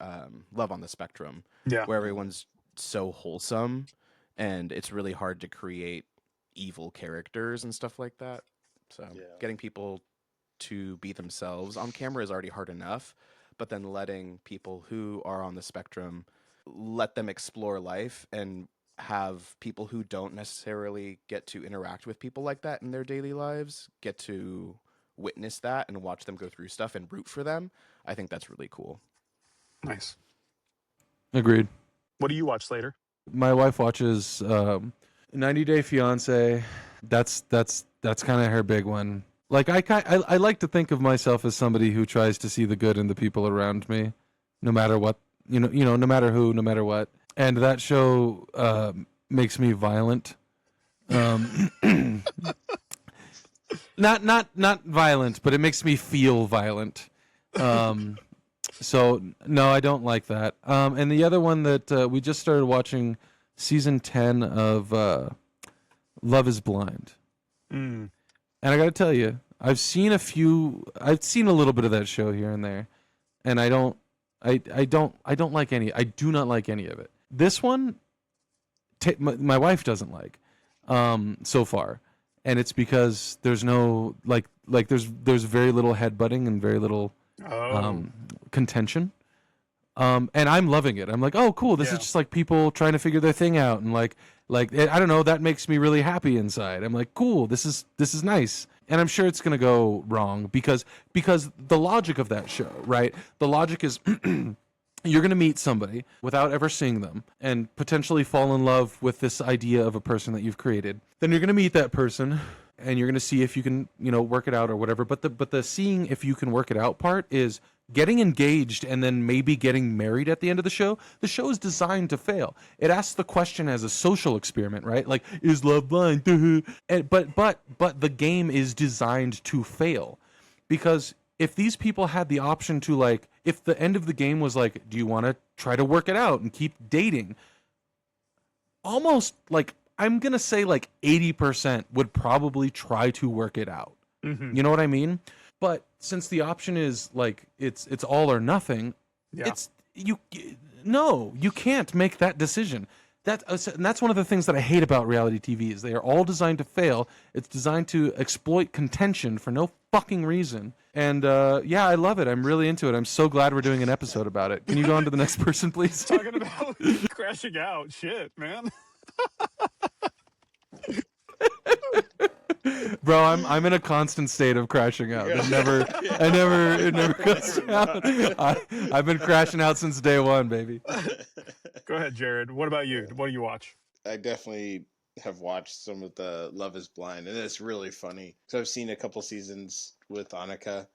C: Love on the Spectrum,
A: Yeah.
C: where everyone's so wholesome and it's really hard to create evil characters and stuff like that. So
D: Yeah.
C: getting people to be themselves on camera is already hard enough, but then letting people who are on the spectrum let them explore life and have people who don't necessarily get to interact with people like that in their daily lives get to witness that and watch them go through stuff and root for them. I think that's really cool.
A: Nice.
B: Agreed.
A: What do you watch later?
B: My wife watches 90 Day Fiance. That's kind of her big one. Like I like to think of myself as somebody who tries to see the good in the people around me, no matter what, no matter who, no matter what. And that show makes me violent. Not violent, but it makes me feel violent. So no, I don't like that. And the other one that we just started watching, season 10 of Love Is Blind.
A: Mm.
B: And I got to tell you, I've seen a little bit of that show here and there, and I don't like any. I do not like any of it. This one, my wife doesn't like, so far, and it's because there's no there's very little headbutting and very little contention. And I'm loving it. I'm like, oh, cool. This is just like people trying to figure their thing out, and like I don't know. That makes me really happy inside. I'm like, cool. This is nice. And I'm sure it's gonna go wrong because the logic of that show, right? The logic is you're gonna meet somebody without ever seeing them and potentially fall in love with this idea of a person that you've created. Then you're gonna meet that person and you're gonna see if you can, work it out or whatever. But the seeing if you can work it out part is getting engaged and then maybe getting married at the end of the show. The show is designed to fail. It asks the question as a social experiment, right? Like, is love blind? But the game is designed to fail. Because if these people had the option to if the end of the game was like, do you want to try to work it out and keep dating? almost like, I'm going to say like 80% would probably try to work it out.
A: Hmm.
B: You know what I mean? But since the option is like it's all or nothing,
A: Yeah.
B: it's you no, you can't make that decision. And that's one of the things that I hate about reality TV is they are all designed to fail. It's designed to exploit contention for no fucking reason. And yeah, I love it. I'm really into it. I'm so glad we're doing an episode about it. Can you go on to the next person, please?
A: Talking about crashing out. Shit, man.
B: Bro, I'm in a constant state of crashing out. It never goes down. I've been crashing out since day one, baby.
A: Go ahead, Jared. What about you? What do you watch?
D: I definitely have watched some of the Love is Blind, and it's really funny. So I've seen a couple seasons with Annika,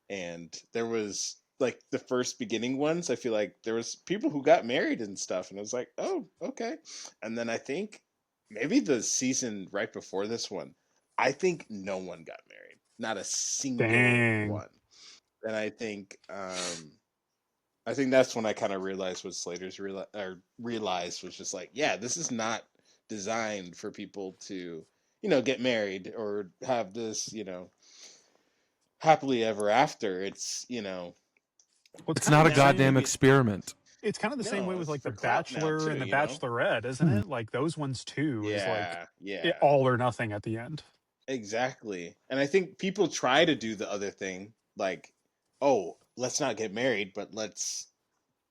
D: and there was like the first beginning ones. I feel like there was people who got married and stuff, and I was like, oh, okay. And then I think maybe the season right before this one, I think no one got married, not a single
A: Dang.
D: one. And I think that's when I kind of realized what Slater's realized was just like, yeah, this is not designed for people to, get married or have this, happily ever after.
A: Well,
B: It's not a
A: the same-
B: goddamn experiment.
A: It's kind of the same way
D: No,
A: with
D: it's
A: like The
D: for clout now,
A: Bachelor
D: too,
A: and The
D: you know?
A: Bachelorette, isn't it? Like those ones too is like
D: Yeah,
A: all or nothing at the end.
D: exactly. And I think people try to do the other thing, like, oh, let's not get married, but let's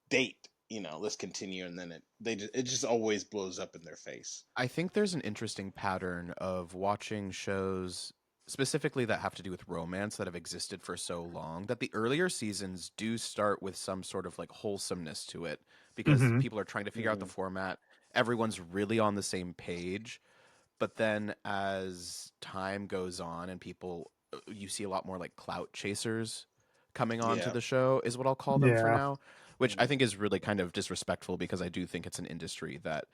D: date. Let's continue, and then it just always blows up in their face.
C: I think there's an interesting pattern of watching shows specifically that have to do with romance that have existed for so long that the earlier seasons do start with some sort of like wholesomeness to it because
A: Mhm.
C: people are trying to figure out the format. Everyone's really on the same page. But then as time goes on and people, you see a lot more like clout chasers coming onto
D: Yeah.
C: the show, is what I'll call them for
A: Yeah.
C: now, which I think is really kind of disrespectful because I do think it's an industry that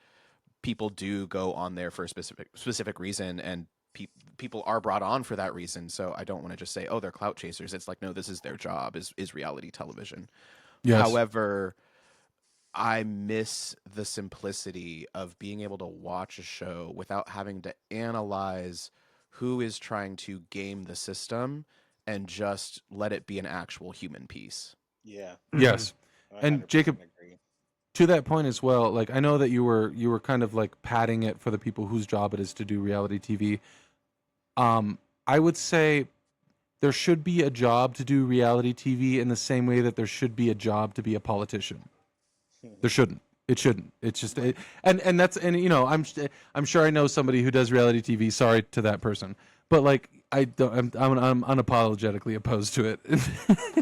C: people do go on there for a specific reason, and people are brought on for that reason. So I don't want to just say, oh, they're clout chasers. It's like, no, this is their job, is reality television.
B: Yes.
C: However, I miss the simplicity of being able to watch a show without having to analyze who is trying to game the system and just let it be an actual human piece.
D: Yeah.
B: Yes.
D: I
B: And
D: 100%
B: Jacob,
D: agree.
B: to that point as well, like I know that you were kind of like padding it for the people whose job it is to do reality TV. I would say there should be a job to do reality TV in the same way that there should be a job to be a politician. There shouldn't. It shouldn't. It's just and that's and I'm sure I know somebody who does reality TV. Sorry to that person, but like I don't. I'm unapologetically opposed to it in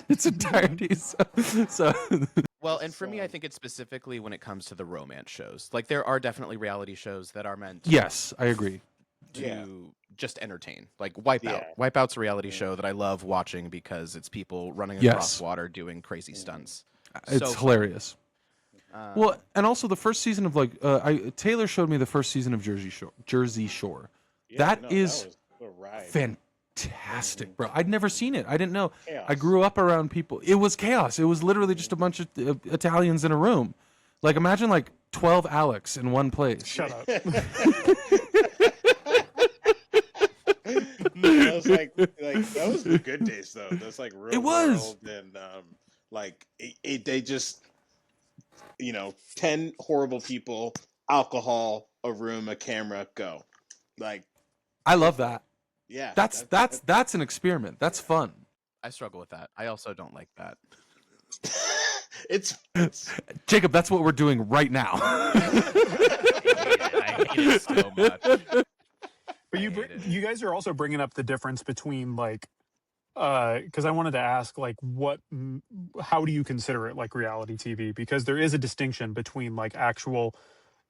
B: its entirety. So
C: Well, and for me, I think it's specifically when it comes to the romance shows. Like there are definitely reality shows that are meant
B: yes, I agree.
C: to
D: Yeah.
C: just entertain. Like Wipeout.
D: Yeah.
C: Wipeout's a reality show that I love watching because it's people running
B: Yes.
C: across water doing crazy stunts.
B: It's
C: So fun.
B: hilarious.
C: Uh,
B: Well, and also the first season of Taylor showed me the first season of Jersey Shore. Jersey Shore.
D: Yeah,
B: That
D: no,
B: is
D: was a ride.
B: fantastic, bro. I'd never seen it. I didn't know.
D: Chaos.
B: I grew up around people. It was chaos. It was literally just a bunch of Italians in a room. Like imagine like 12 Alex in one place.
A: Shut up.
D: That was like that was the good days though. That's like real
B: It was.
D: world and like they just 10 horrible people, alcohol, a room, a camera, go. Like
B: I love that.
D: yeah.
B: That's an experiment. That's fun.
C: I struggle with that. I also don't like that.
D: it's
B: Jacob, that's what we're doing right now.
C: I hate it so much.
A: But
C: I hate it.
A: you guys are also bringing up the difference between like, because I wanted to ask like, how do you consider it like reality TV? Because there is a distinction between like actual,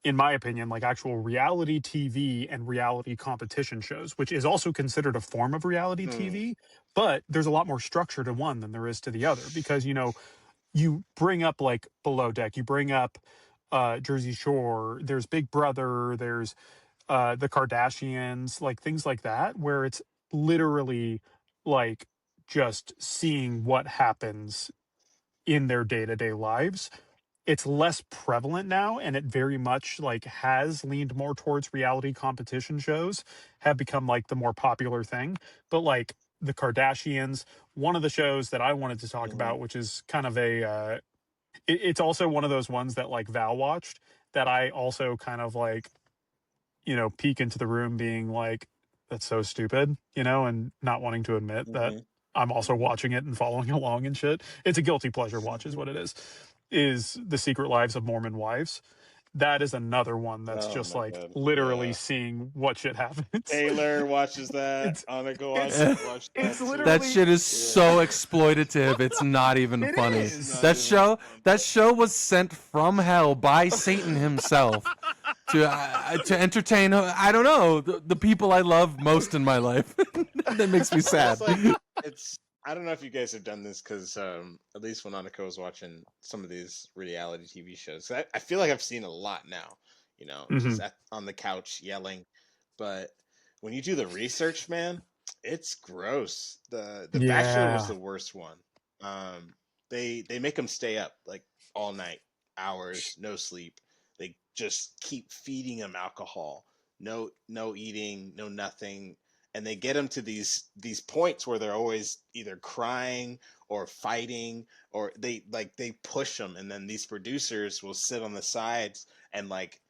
A: in my opinion, like actual reality TV and reality competition shows, which is also considered a form of reality TV. But there's a lot more structure to one than there is to the other because you bring up like Below Deck, you bring up Jersey Shore, there's Big Brother, there's the Kardashians, like things like that, where it's literally like just seeing what happens in their day-to-day lives. it's less prevalent now, and it very much like has leaned more towards reality competition shows have become like the more popular thing. But like the Kardashians, one of the shows that I wanted to talk
D: Hmm.
A: about, which is kind of a it's also one of those ones that like Val watched, that I also kind of like, peek into the room being like, that's so stupid, and not wanting to admit that
D: Hmm.
A: I'm also watching it and following along and shit. It's a guilty pleasure watch, is what it is The Secret Lives of Mormon Wives. That is another one that's
D: Oh
A: just
D: my
A: like
D: god.
A: literally
D: Yeah.
A: seeing what shit happens.
D: Taylor watches that.
A: it's
D: Annika
A: it's
D: watch
A: it's
D: that
B: That
D: too.
A: literally
B: shit is
D: Yeah.
B: so exploitative. It's not even
A: it
B: funny.
D: It's
A: is.
D: not even fun.
B: That show was sent from hell by Satan himself to entertain. I don't know the people I love most in my life. That makes me sad.
D: It's like it's. I don't know if you guys have done this because at least when Annika was watching some of these reality TV shows, I feel like I've seen a lot now.
A: Hmm.
D: Just on the couch yelling. But when you do the research, man, it's gross. The Bachelor was
A: Yeah.
D: the worst one. They make them stay up like all night, hours, no sleep. They just keep feeding them alcohol. No eating, no nothing, and they get them to these points where they're always either crying or fighting, or they push them, and then these producers will sit on the sides and like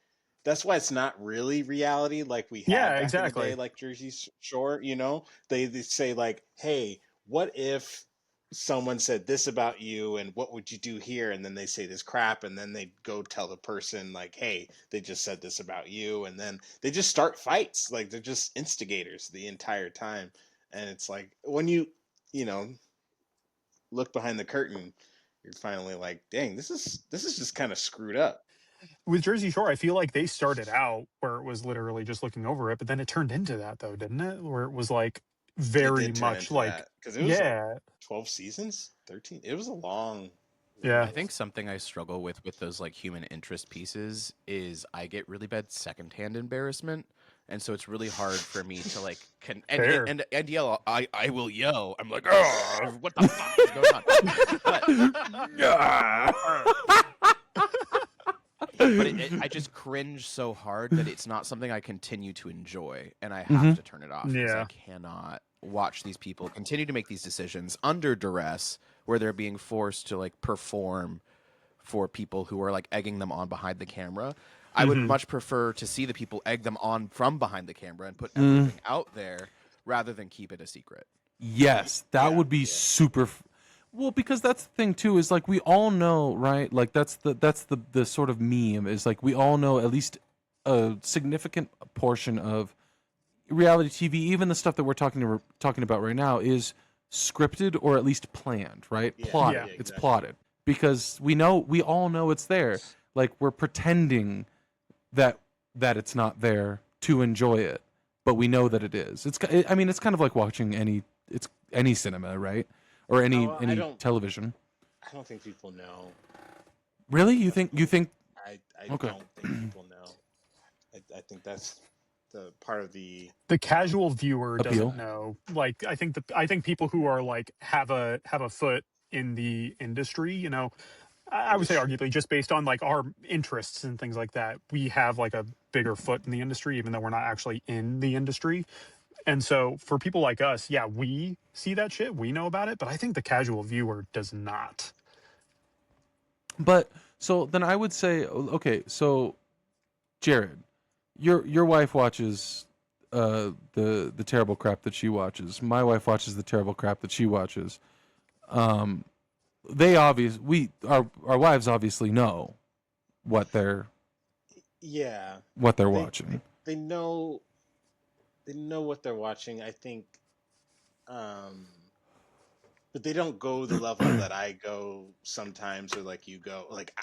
D: that's why it's not really reality like we had
A: Yeah,
D: back in the day,
A: exactly.
D: like Jersey Shore. They say like, hey, what if someone said this about you, and what would you do here? And then they say this crap, and then they go tell the person like, hey, they just said this about you, and then they just start fights. Like they're just instigators the entire time. And it's like when you know look behind the curtain, you're finally like, dang, this is just kind of screwed up.
A: With Jersey Shore, I feel like they started out where it was literally just looking over it, but then it turned into that though, didn't it? Where it was like
D: It
A: very
D: did turn
A: much
D: into
A: like,
D: that because it was like
A: yeah,
D: 12 seasons, 13. It was a long
A: yeah.
C: I
D: window.
C: think something I struggle with those like human interest pieces is I get really bad secondhand embarrassment, and so it's really hard for me to like
A: Fair.
C: and yell. I will yell. I'm like, oh, what the fuck is going on? But I just cringe so hard that it's not something I continue to enjoy, and I have
B: Mhm.
C: to turn it off because I
A: Yeah.
C: cannot watch these people continue to make these decisions under duress, where they're being forced to like perform for people who are like egging them on behind the camera. I would
A: Hmm.
C: much prefer to see the people egg them on from behind the camera and put
B: Mm,
C: everything out there rather than keep it a secret.
B: yes, that
D: Yeah,
B: would be
D: yeah.
B: super. Well, because that's the thing too. Is like we all know, right? Like that's the sort of meme is like we all know at least a significant portion of reality TV, even the stuff that we're talking about right now, is scripted or at least planned, right?
D: Yeah,
B: Plotted.
A: Yeah.
D: yeah,
B: It's
D: exactly.
B: plotted because we all know it's there. Like we're pretending that it's not there to enjoy it, but we know that it is. I mean, it's kind of like watching any cinema, right? Or
D: Oh,
B: any
D: well,
B: any television.
D: I don't think people know
B: Really? You
D: enough
B: think
D: about it. I
B: okay.
D: don't think people know. I think that's the part of the
A: The casual viewer doesn't
B: Appeal.
A: know. Like I think people who are like have a foot in the industry, I would say
D: industry.
A: arguably just based on like our interests and things like that, we have like a bigger foot in the industry, even though we're not actually in the industry. And so for people like us, yeah, we see that shit, we know about it, but I think the casual viewer does not.
B: But so then I would say okay, so Jared, your wife watches the terrible crap that she watches. My wife watches the terrible crap that she watches. Um they obvious we our wives obviously know what they're
D: Yeah, they
B: watching.
D: they know what they're watching. I think, um, but they don't go the level that I go sometimes, or like you go. Like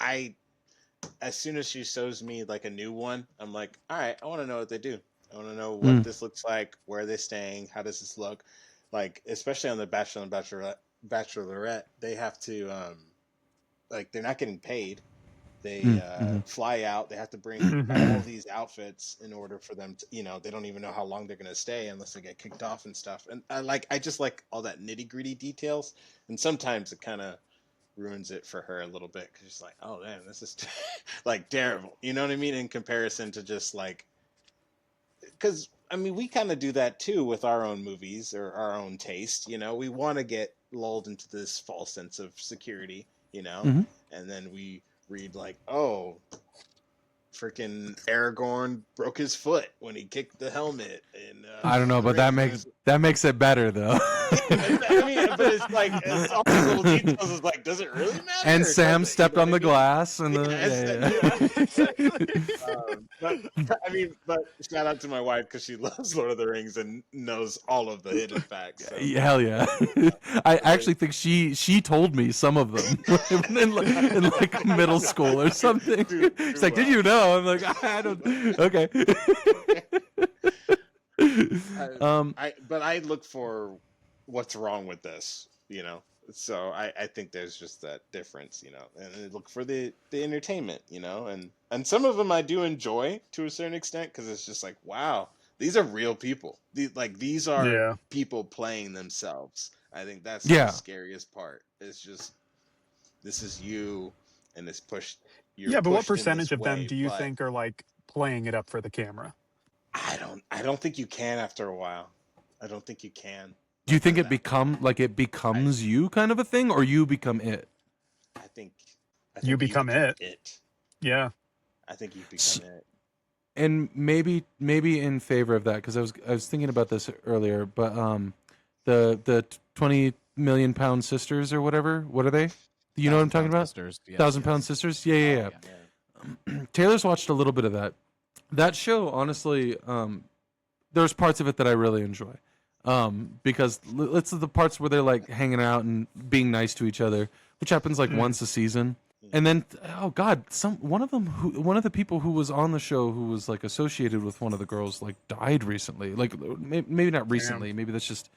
D: as soon as she shows me like a new one, I'm like, all right, I want to know what they do. I want to know what
B: Mm,
D: this looks like. Where are they staying? How does this look? Like especially on the Bachelor and Bachelorette, they have to like they're not getting paid. They
B: mhm.
D: fly out. They have to bring all
A: Hmm.
D: these outfits in order for them to, they don't even know how long they're going to stay unless they get kicked off and stuff. And I just like all that nitty gritty details. And sometimes it kind of ruins it for her a little bit because she's like, oh man, this is like terrible. You know what I mean? In comparison to just like, because I mean, we kind of do that too with our own movies or our own taste. You know, we want to get lulled into this false sense of security. You know,
B: Hmm.
D: and then we read like, oh, freaking Aragorn broke his foot when he kicked the helmet in
B: I don't
D: Lord
B: know,
D: of the
B: but
D: Rings.
B: that makes it better though.
D: Yeah, I mean, but it's like it's all these little details. Is like, does it really
B: And
D: matter? Or
B: Sam
D: does it? You
B: stepped
D: know
B: on
D: what I
B: the
D: mean?
B: glass, and
D: Yeah,
A: exactly.
D: but I mean, but shout out to my wife because she loves Lord of the Rings and knows all of the hidden facts. So
B: hell yeah. I actually think she told me some of them in like middle school or something.
D: do
B: She's like, "Did you know?" I'm like, "I don't." Okay.
D: But I look for what's wrong with this, you know. So I think there's just that difference, you know, and I look for the entertainment, you know, and some of them I do enjoy to a certain extent because it's just like, wow, these are real people. These are
A: Yeah.
D: people playing themselves. I think that's the
B: Yeah.
D: scariest part. It's just this is you, and it's pushed. You're
A: Yeah, but what
D: pushed in
A: percentage
D: this
A: of them
D: way,
A: do you
D: but
A: think are like playing it up for the camera?
D: I don't think you can after a while. I don't think you can.
B: Do you think it
D: That way. I
B: becomes you kind of a thing, or you become it?
D: I think
A: You
D: you
A: become
D: become
A: it.
D: it.
A: Yeah.
D: I think you
B: S-
D: become it.
B: And maybe in favor of that, because I was thinking about this earlier, but the 20 million pound sisters or whatever, what are they? You know what I'm
C: Thousand
B: talking
C: Pound
B: about?
C: Sisters. Yes,
B: 1,000 pound
C: yes.
B: sisters? Yeah, yeah,
D: Oh
B: yeah.
C: Yeah.
D: yeah.
B: Taylor's watched a little bit of that. That show, honestly, there's parts of it that I really enjoy. Because it's the parts where they're like hanging out and being nice to each other, which happens like
A: Mm.
B: once a season. And then, oh God, one of the people who was on the show who was like associated with one of the girls like died recently. Like maybe not
A: Damn.
B: recently, maybe that's just,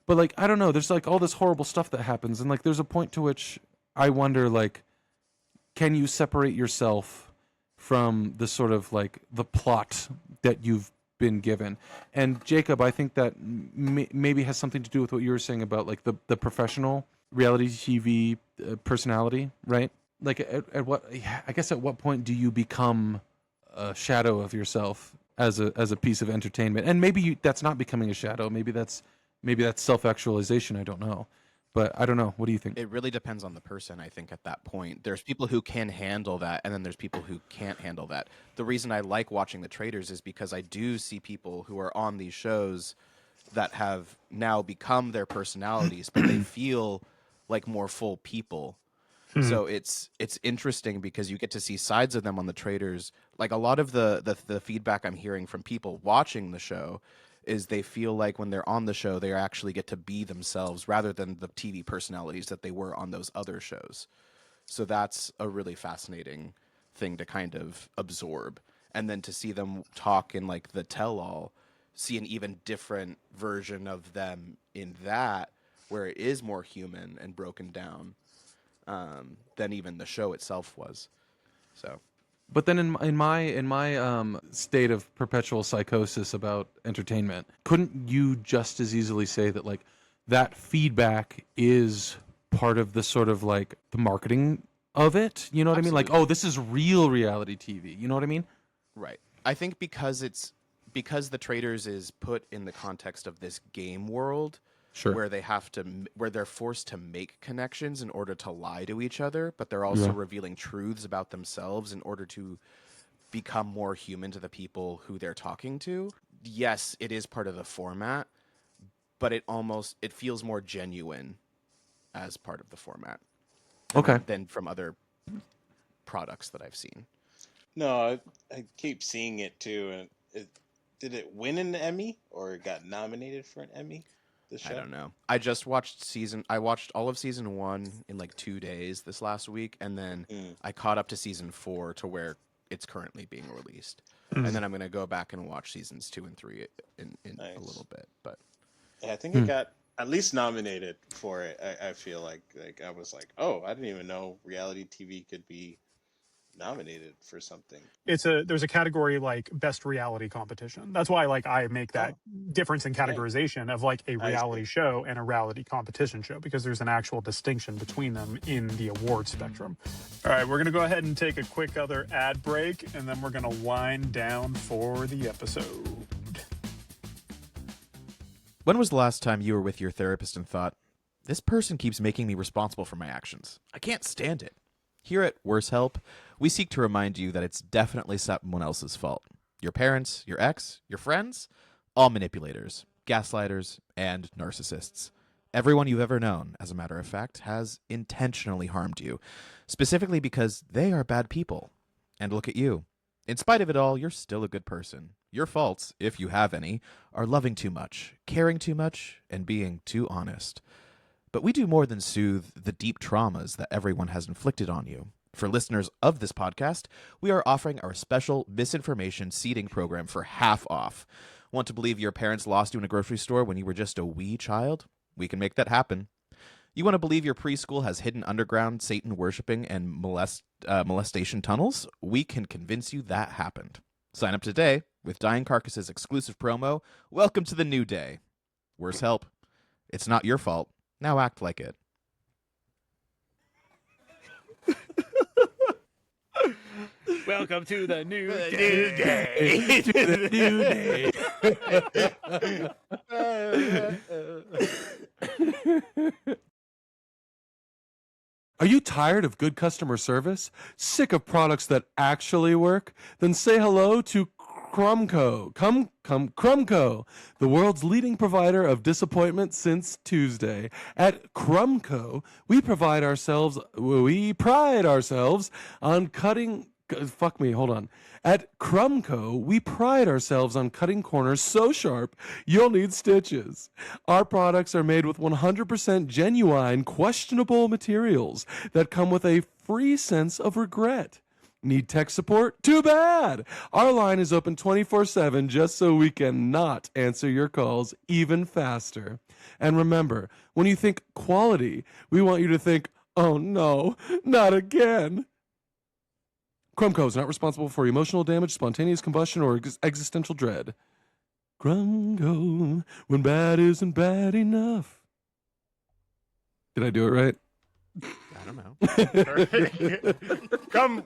B: but like I don't know. There's like all this horrible stuff that happens, and like there's a point to which I wonder like, can you separate yourself from the sort of like the plot that you've been given? And Jacob, I think that maybe has something to do with what you were saying about like the professional reality TV personality, right? Like at what, I guess at what point do you become a shadow of yourself as a piece of entertainment? And maybe that's not becoming a shadow. Maybe that's self-actualization. I don't know. But I don't know. What do you think?
C: It really depends on the person, I think, at that point. There's people who can handle that, and then there's people who can't handle that. The reason I like watching The Traitors is because I do see people who are on these shows that have now become their personalities, but they feel like more full people. So it's interesting because you get to see sides of them on The Traitors. Like a lot of the feedback I'm hearing from people watching the show is they feel like when they're on the show, they actually get to be themselves rather than the TV personalities that they were on those other shows. So that's a really fascinating thing to kind of absorb. And then to see them talk in like the tell all, see an even different version of them in that, where it is more human and broken down than even the show itself was. So
B: But then in my state of perpetual psychosis about entertainment, couldn't you just as easily say that like that feedback is part of the sort of like the marketing of it? You know what I mean? Like, oh,
C: absolutely.
B: this is real reality TV. You know what I mean?
C: Right. I think because the Traders is put in the context of this game world
B: Sure.
C: where where they're forced to make connections in order to lie to each other, but they're also
B: Yeah.
C: revealing truths about themselves in order to become more human to the people who they're talking to. Yes, it is part of the format, but it feels more genuine as part of the format and
B: Okay.
C: than from other products that I've seen.
D: No, I keep seeing it too, and did it win an Emmy or it got nominated for an Emmy? The
C: I
D: show.
C: don't know. I watched all of season 1 in like 2 days this last week, and then
D: Mm,
C: I caught up to season 4 to where it's currently being released. And then I'm going to go back and watch seasons 2 and 3 in a
D: nice.
C: little bit, but
D: Yeah, I think it
B: Hmm.
D: got at least nominated for it. I feel like I was like, oh, I didn't even know reality TV could be nominated for something.
A: There's a category like best reality competition. That's why like I make that difference in categorization of like a
D: I
A: reality
D: see.
A: show and a reality competition show, because there's an actual distinction between them in the award spectrum. All right, we're gonna go ahead and take a quick other ad break, and then we're gonna wind down for the episode.
C: When was the last time you were with your therapist and thought, this person keeps making me responsible for my actions? I can't stand it. Here at Worse Help, we seek to remind you that it's definitely someone else's fault. Your parents, your ex, your friends, all manipulators, gaslighters, and narcissists. Everyone you've ever known, as a matter of fact, has intentionally harmed you, specifically because they are bad people. And look at you. In spite of it all, you're still a good person. Your faults, if you have any, are loving too much, caring too much, and being too honest. But we do more than soothe the deep traumas that everyone has inflicted on you. For listeners of this podcast, we are offering our special misinformation seeding program for half off. Want to believe your parents lost you in a grocery store when you were just a wee child? We can make that happen. You want to believe your preschool has hidden underground Satan-worshipping and molestation tunnels? We can convince you that happened. Sign up today with Dying Carcasses' exclusive promo. Welcome to the new day. Worse help. It's not your fault. Now act like it.
A: Welcome to the new day.
B: The new day. Are you tired of good customer service? Sick of products that actually work? Then say hello to Crumco. Crumco, the world's leading provider of disappointment since Tuesday. At Crumco, we pride ourselves on cutting. Fuck me, hold on. At Crumco, we pride ourselves on cutting corners so sharp you'll need stitches. Our products are made with 100% genuine, questionable materials that come with a free sense of regret. Need tech support? Too bad! Our line is open 24/7 just so we can not answer your calls even faster. And remember, when you think quality, we want you to think, oh no, not again. Crumco is not responsible for emotional damage, spontaneous combustion, or existential dread. Crumco, when bad isn't bad enough. Did I do it right?
C: I don't know.
E: Come.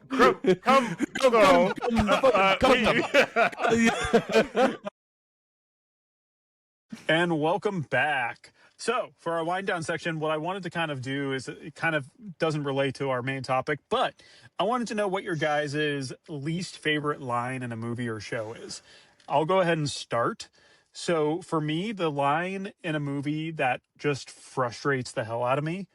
A: And welcome back. So, for our wind down section, what I wanted to kind of do is it kind of doesn't relate to our main topic, but I wanted to know what your guys' least favorite line in a movie or show is. I'll go ahead and start. So, for me, the line in a movie that just frustrates the hell out of me,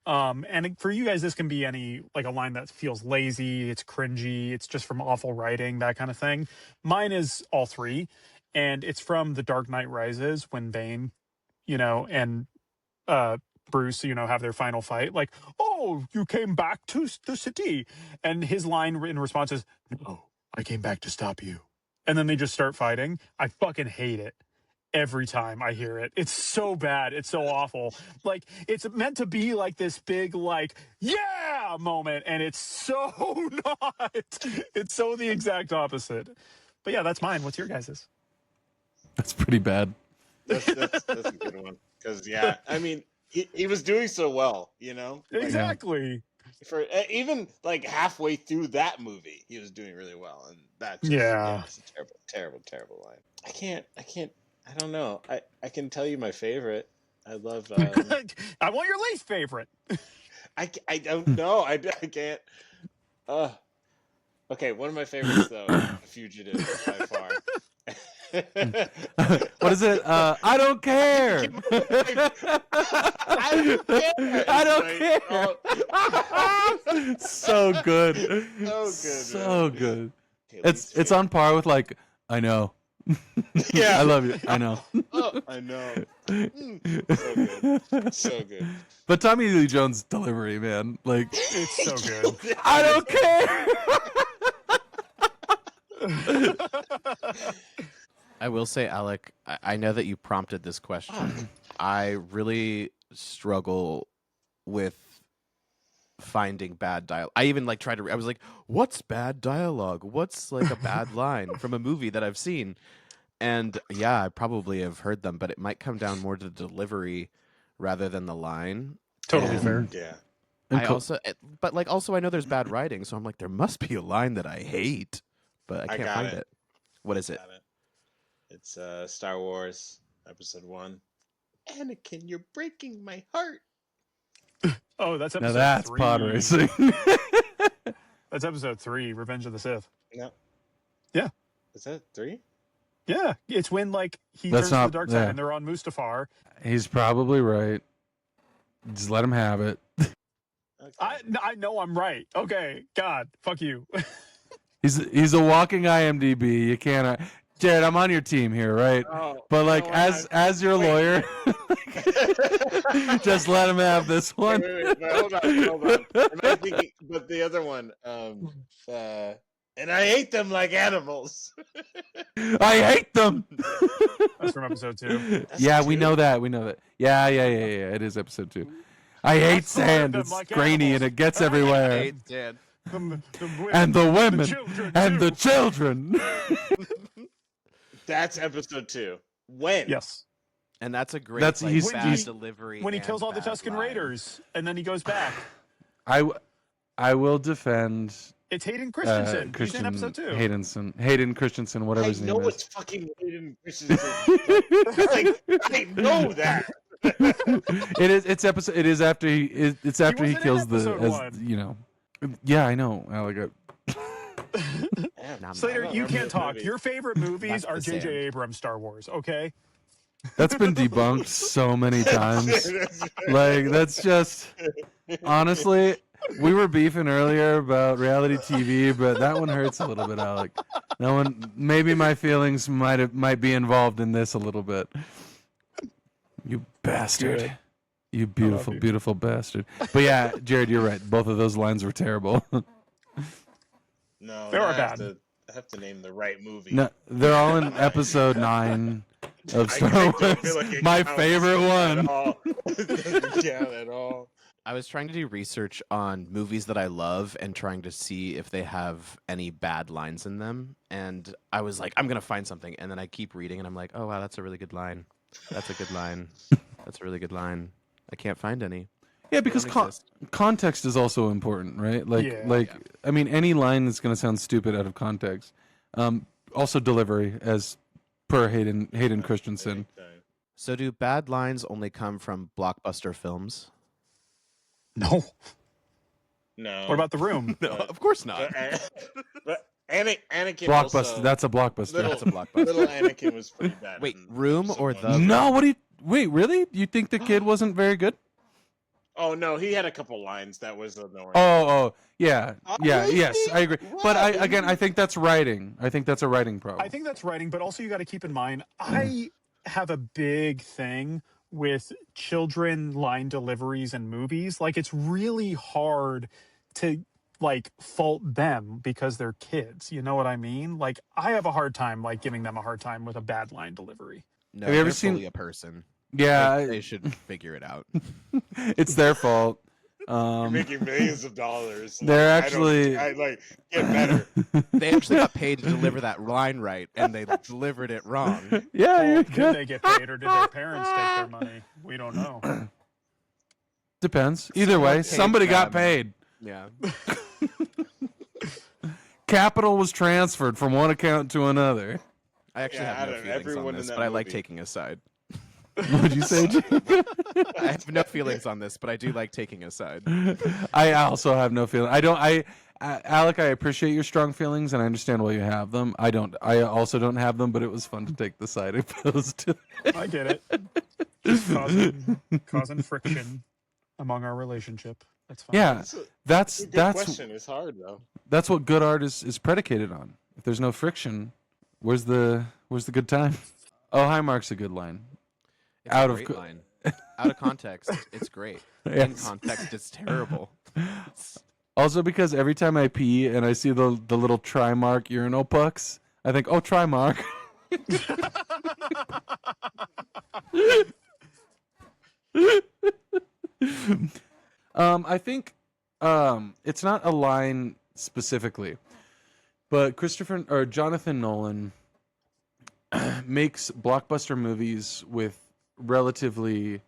A: and for you guys, this can be any, like a line that feels lazy, it's cringy, it's just from awful writing, that kind of thing. Mine is all three, and it's from The Dark Knight Rises when Bane, and Bruce, have their final fight. Like, oh, you came back to the city. And his line in response is, no, I came back to stop you. And then they just start fighting. I fucking hate it. Every time I hear it, it's so bad. It's so awful. Like, it's meant to be like this big, like, yeah moment. And it's so not. It's so the exact opposite. But yeah, that's mine. What's your guys's?
B: That's pretty bad.
D: That's a good one. Because I mean, he was doing so well, Like,
A: Exactly.
D: for even like halfway through that movie, he was doing really well, and that just it's a terrible line. I don't know. I can tell you my favorite. I love.
A: I want your least favorite.
D: I don't know. I can't. Okay, one of my favorites though, Fugitive by far.
B: What is it? I don't care. I don't care. So good. So good.
D: Okay,
B: It's on par with like, I know.
D: Yeah.
B: I love you. I know.
D: Oh, I know. So good. So good.
B: But Tommy Lee Jones' delivery, man, like,
A: It's so good.
B: I don't care.
C: I will say, Alec, I know that you prompted this question. I really struggle with finding bad dialogue. I even like tried to. I was like, "What's bad dialogue? What's like a bad line from a movie that I've seen?" And yeah, I probably have heard them, but it might come down more to the delivery rather than the line.
A: Totally
C: And
A: fair.
D: Yeah.
B: And
C: I also, but like also, I know there's bad writing, so I'm like, there must be a line that I hate, but I
D: I
C: can't
D: got
C: find
D: it.
C: it. What is it?
D: Got it. It's Star Wars Episode 1. Anakin, you're breaking my heart.
A: Oh, that's
B: now
A: episode
B: that's
A: 3.
B: pod racing.
A: That's episode 3, Revenge of the Sith.
D: No.
A: Yeah.
D: Is that 3?
A: Yeah, it's when like he
B: That's
A: turns to
B: not-
A: the dark side
B: yeah.
A: and they're on Mustafar.
B: He's probably right. Just let him have it.
D: Okay.
A: I know I'm right. Okay, God, fuck you.
B: He's a walking IMDb. You can't. Jared, I'm on your team here, right?
D: Oh,
B: But
D: you
B: like
D: know what?
B: as your
D: Wait.
B: lawyer, just let him have this one.
D: Wait, but hold on. Am I thinking, but the other one, and I ate them like animals.
B: I hate them.
A: That's from episode 2.
D: That's
B: Yeah, we
D: 2?
B: know that. We know that. Yeah. It is episode 2. I hate
A: slaughtered
B: sand.
A: them
B: It's
A: like
B: grainy
A: animals.
B: and it gets
A: I
B: everywhere.
C: Hey, Dan.
B: And the women
A: children,
B: and the
A: too.
B: children.
D: That's episode 2. When?
A: Yes.
C: And that's a great
B: That's-
C: like,
B: he's-
C: bad
B: he's-
C: delivery.
A: When he
C: and
A: kills all the
C: bad
A: Tusken
C: line.
A: Raiders and then he goes back.
B: I will defend
A: It's Hayden Christensen. He's in
B: Christian
A: episode 2.
B: Hayden Christensen, whatever
D: I
B: his
D: know
B: name is.
D: it's fucking Hayden Christensen. Like, I know that.
B: It is. It's episode. It is after he. It's after he
A: wasn't in
B: kills the.
A: episode
B: As,
A: 1.
B: you know. Yeah, I know. Alec.
D: Damn,
A: Slater,
D: I don't
A: you
D: remember
A: can't
D: this
A: talk.
D: movie.
A: Your favorite movies
C: That's
A: are
C: the
A: J.J.
C: sand.
A: Abrams' Star Wars, okay?
B: That's been debunked so many times. Like that's just. Honestly, we were beefing earlier about reality TV, but that one hurts a little bit, Alec. That one. Maybe my feelings might be involved in this a little bit. You bastard.
A: Good.
B: You beautiful,
A: you.
B: beautiful bastard. But yeah, Jared, you're right. Both of those lines were terrible.
D: No,
A: They
D: now
A: are
D: I have
A: bad.
D: I have to name the right movie.
B: No, they're all in episode 9 of Star
D: I
B: Wars.
D: don't feel like it
B: My
D: counts
B: favorite
D: at
B: one.
D: all. It doesn't count at all.
C: I was trying to do research on movies that I love and trying to see if they have any bad lines in them. And I was like, I'm gonna find something, and then I keep reading, and I'm like, oh wow, that's a really good line. That's a good line. That's a really good line. I can't find any.
B: Yeah,
C: They
B: because
C: don't exist.
B: context is also important, right? Like,
A: Yeah.
B: I mean, any line that's going to sound stupid out of context. Also, delivery, as per Hayden Christensen.
C: So do bad lines only come from blockbuster films?
A: No.
D: No.
A: What about The Room?
C: No, of course not.
D: But Anakin
B: Blockbuster.
D: also,
B: That's a blockbuster.
D: little,
C: That's a blockbuster.
D: Little Anakin was pretty bad.
C: Wait,
D: in
C: Room
D: episode
C: or
D: 1.
C: The-
B: No, what do you? Wait, really? You think the kid wasn't very good?
D: Oh no, he had a couple lines that was annoying.
B: Oh, yeah, yeah,
D: Really?
B: yes, I agree. But I think that's writing. I think that's a writing problem.
A: I think that's writing, but also you got to keep in mind, I have a big thing with children line deliveries in movies. Like, it's really hard to like fault them because they're kids. You know what I mean? Like, I have a hard time like giving them a hard time with a bad line delivery.
C: No,
B: Have you ever
C: they're
B: seen-
C: fully a person.
B: yeah,
C: They should figure it out.
B: it's their fault.
D: You're making millions of dollars.
B: They're
D: Like,
B: actually-
D: I like get better.
C: They actually got paid to deliver that line right, and they delivered it wrong.
B: Yeah,
A: Well,
B: you're
A: did
B: good.
A: they get paid or did their parents take their money? We don't know.
B: Depends. Either way,
C: paid
B: somebody got
C: them.
B: paid.
C: Yeah.
B: Capital was transferred from one account to another.
C: I actually
D: Yeah,
C: have no
D: out of
C: feelings
D: everyone
C: on
D: in
C: this,
D: that
C: but I like
D: movie.
C: taking a side.
B: What'd you say, Jim?
C: I have no feelings on this, but I do like taking a side.
B: I also have no feeling. Alec, I appreciate your strong feelings and I understand why you have them. I don't. I also don't have them, but it was fun to take the side opposed to.
A: I get it. Just causing friction among our relationship. That's fine.
B: Yeah,
D: It's a
B: that's
D: good
B: that's
D: question. It's hard though.
B: that's what good art is predicated on. If there's no friction, where's the good time? Oh, hi, Mark's a good line.
C: It's
B: Out
C: a
B: of
C: great
B: co-
C: line. Out of context, it's great. In
B: Yes.
C: context, it's terrible.
B: Also, because every time I pee and I see the little try mark urinal pucks, I think, oh, try mark. I think it's not a line specifically, but Jonathan Nolan makes blockbuster movies with relatively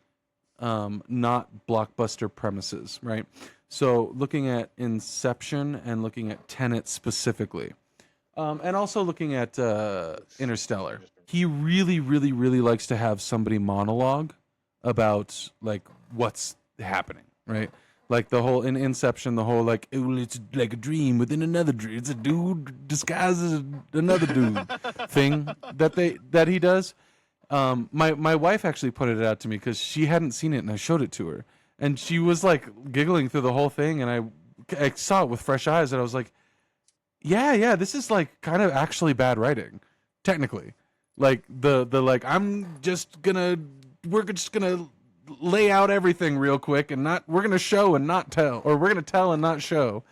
B: not blockbuster premises, right? So looking at Inception and looking at Tenet specifically, and also looking at Interstellar, he really, really, really likes to have somebody monologue about like what's happening, right? Like the whole in Inception, the whole like it's like a dream within another dream. It's a dude disguised as another dude thing that he does. My wife actually pointed it out to me because she hadn't seen it and I showed it to her, and she was like giggling through the whole thing, and I saw it with fresh eyes, and I was like, yeah, this is like kind of actually bad writing, technically. Like the like we're just gonna lay out everything real quick and we're gonna show and not tell, or we're gonna tell and not show.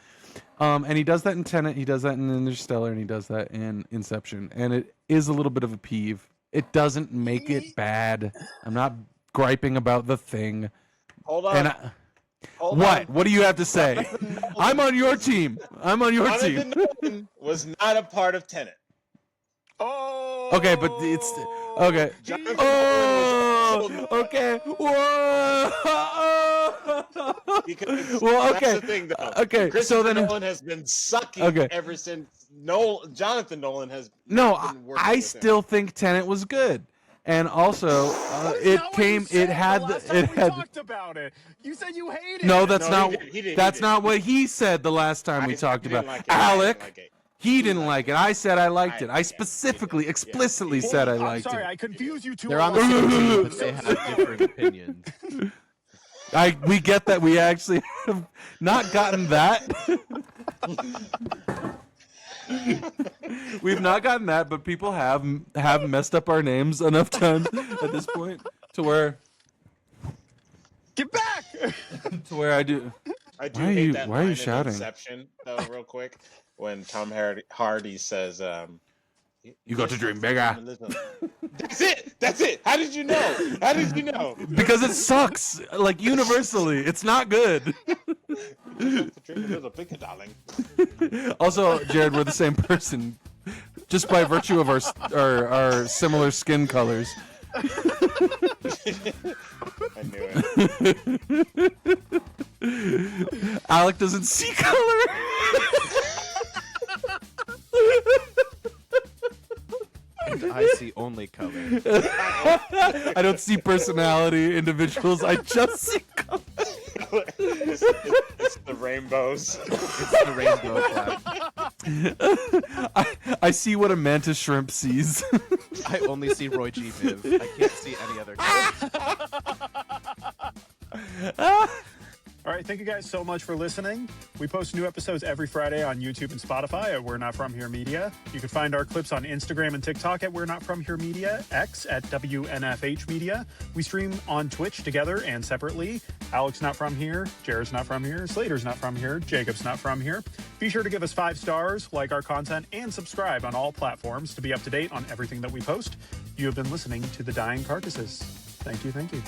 B: And he does that in Tenet, he does that in Interstellar, and he does that in Inception, and it is a little bit of a peeve. It doesn't make it bad. I'm not griping about the thing.
D: Hold on.
B: What do you have to say? I'm on your team.
D: Jonathan Nolan was not a part of Tenet.
A: Oh.
B: Okay, but it's okay.
D: Jonathan
B: Oh, okay. Whoa.
D: Because
B: Well,
D: that's
B: okay.
D: the thing, though.
B: Okay, so
D: Christopher
B: then
D: Nolan has been sucking
B: Okay.
D: ever since Jonathan Nolan has
B: no,
D: been working
B: I
D: with
B: still think Tenet was good, and also it came. It had.
A: We
B: It had.
A: talked about it. You said you hated
B: No,
A: it.
B: that's
D: No,
B: not.
D: he did.
B: That's not what he said the last time we
D: I
B: talked
D: didn't
B: about.
D: like it. I didn't
B: Alec,
D: like it.
B: he didn't like it. I said I liked it. I
D: Yeah,
B: specifically,
D: yeah.
B: explicitly
D: Yeah.
B: said I
A: I'm
B: liked
A: sorry,
B: it.
A: I confuse you two.
C: They're on the same team, but they have different opinions.
B: We get that. We actually have not gotten that. We've not gotten that, but people have messed up our names enough times at this point to where
A: Get back.
B: I do.
D: I do
B: Why are
D: hate
B: you-
D: that
B: why are you
D: line in
B: shouting?
D: Inception, though, real quick, when Tom Hardy says,
B: You got to dream bigger.
D: That's it. How did you know?
B: Because it sucks. Like universally, it's not good.
D: You have to dream a little bigger, darling.
B: Also, Jared, we're the same person, just by virtue of our similar skin colors.
D: I knew it.
B: Alec doesn't see color.
C: I see only color.
B: I don't see personality, individuals. I just see color.
D: It's the rainbows.
C: It's the rainbow flag.
B: I see what a mantis shrimp sees.
C: I only see Roy G. Biv. I can't see any other color.
A: All right, thank you guys so much for listening. We post new episodes every Friday on YouTube and Spotify at We're Not From Here Media. You can find our clips on Instagram and TikTok at We're Not From Here Media, X at WNFH Media. We stream on Twitch together and separately. Alec's not from here, Jared's not from here, Slater's not from here, Jacob's not from here. Be sure to give us 5 stars, like our content, and subscribe on all platforms to be up to date on everything that we post. You have been listening to The Dying Carcasses. Thank you, thank you.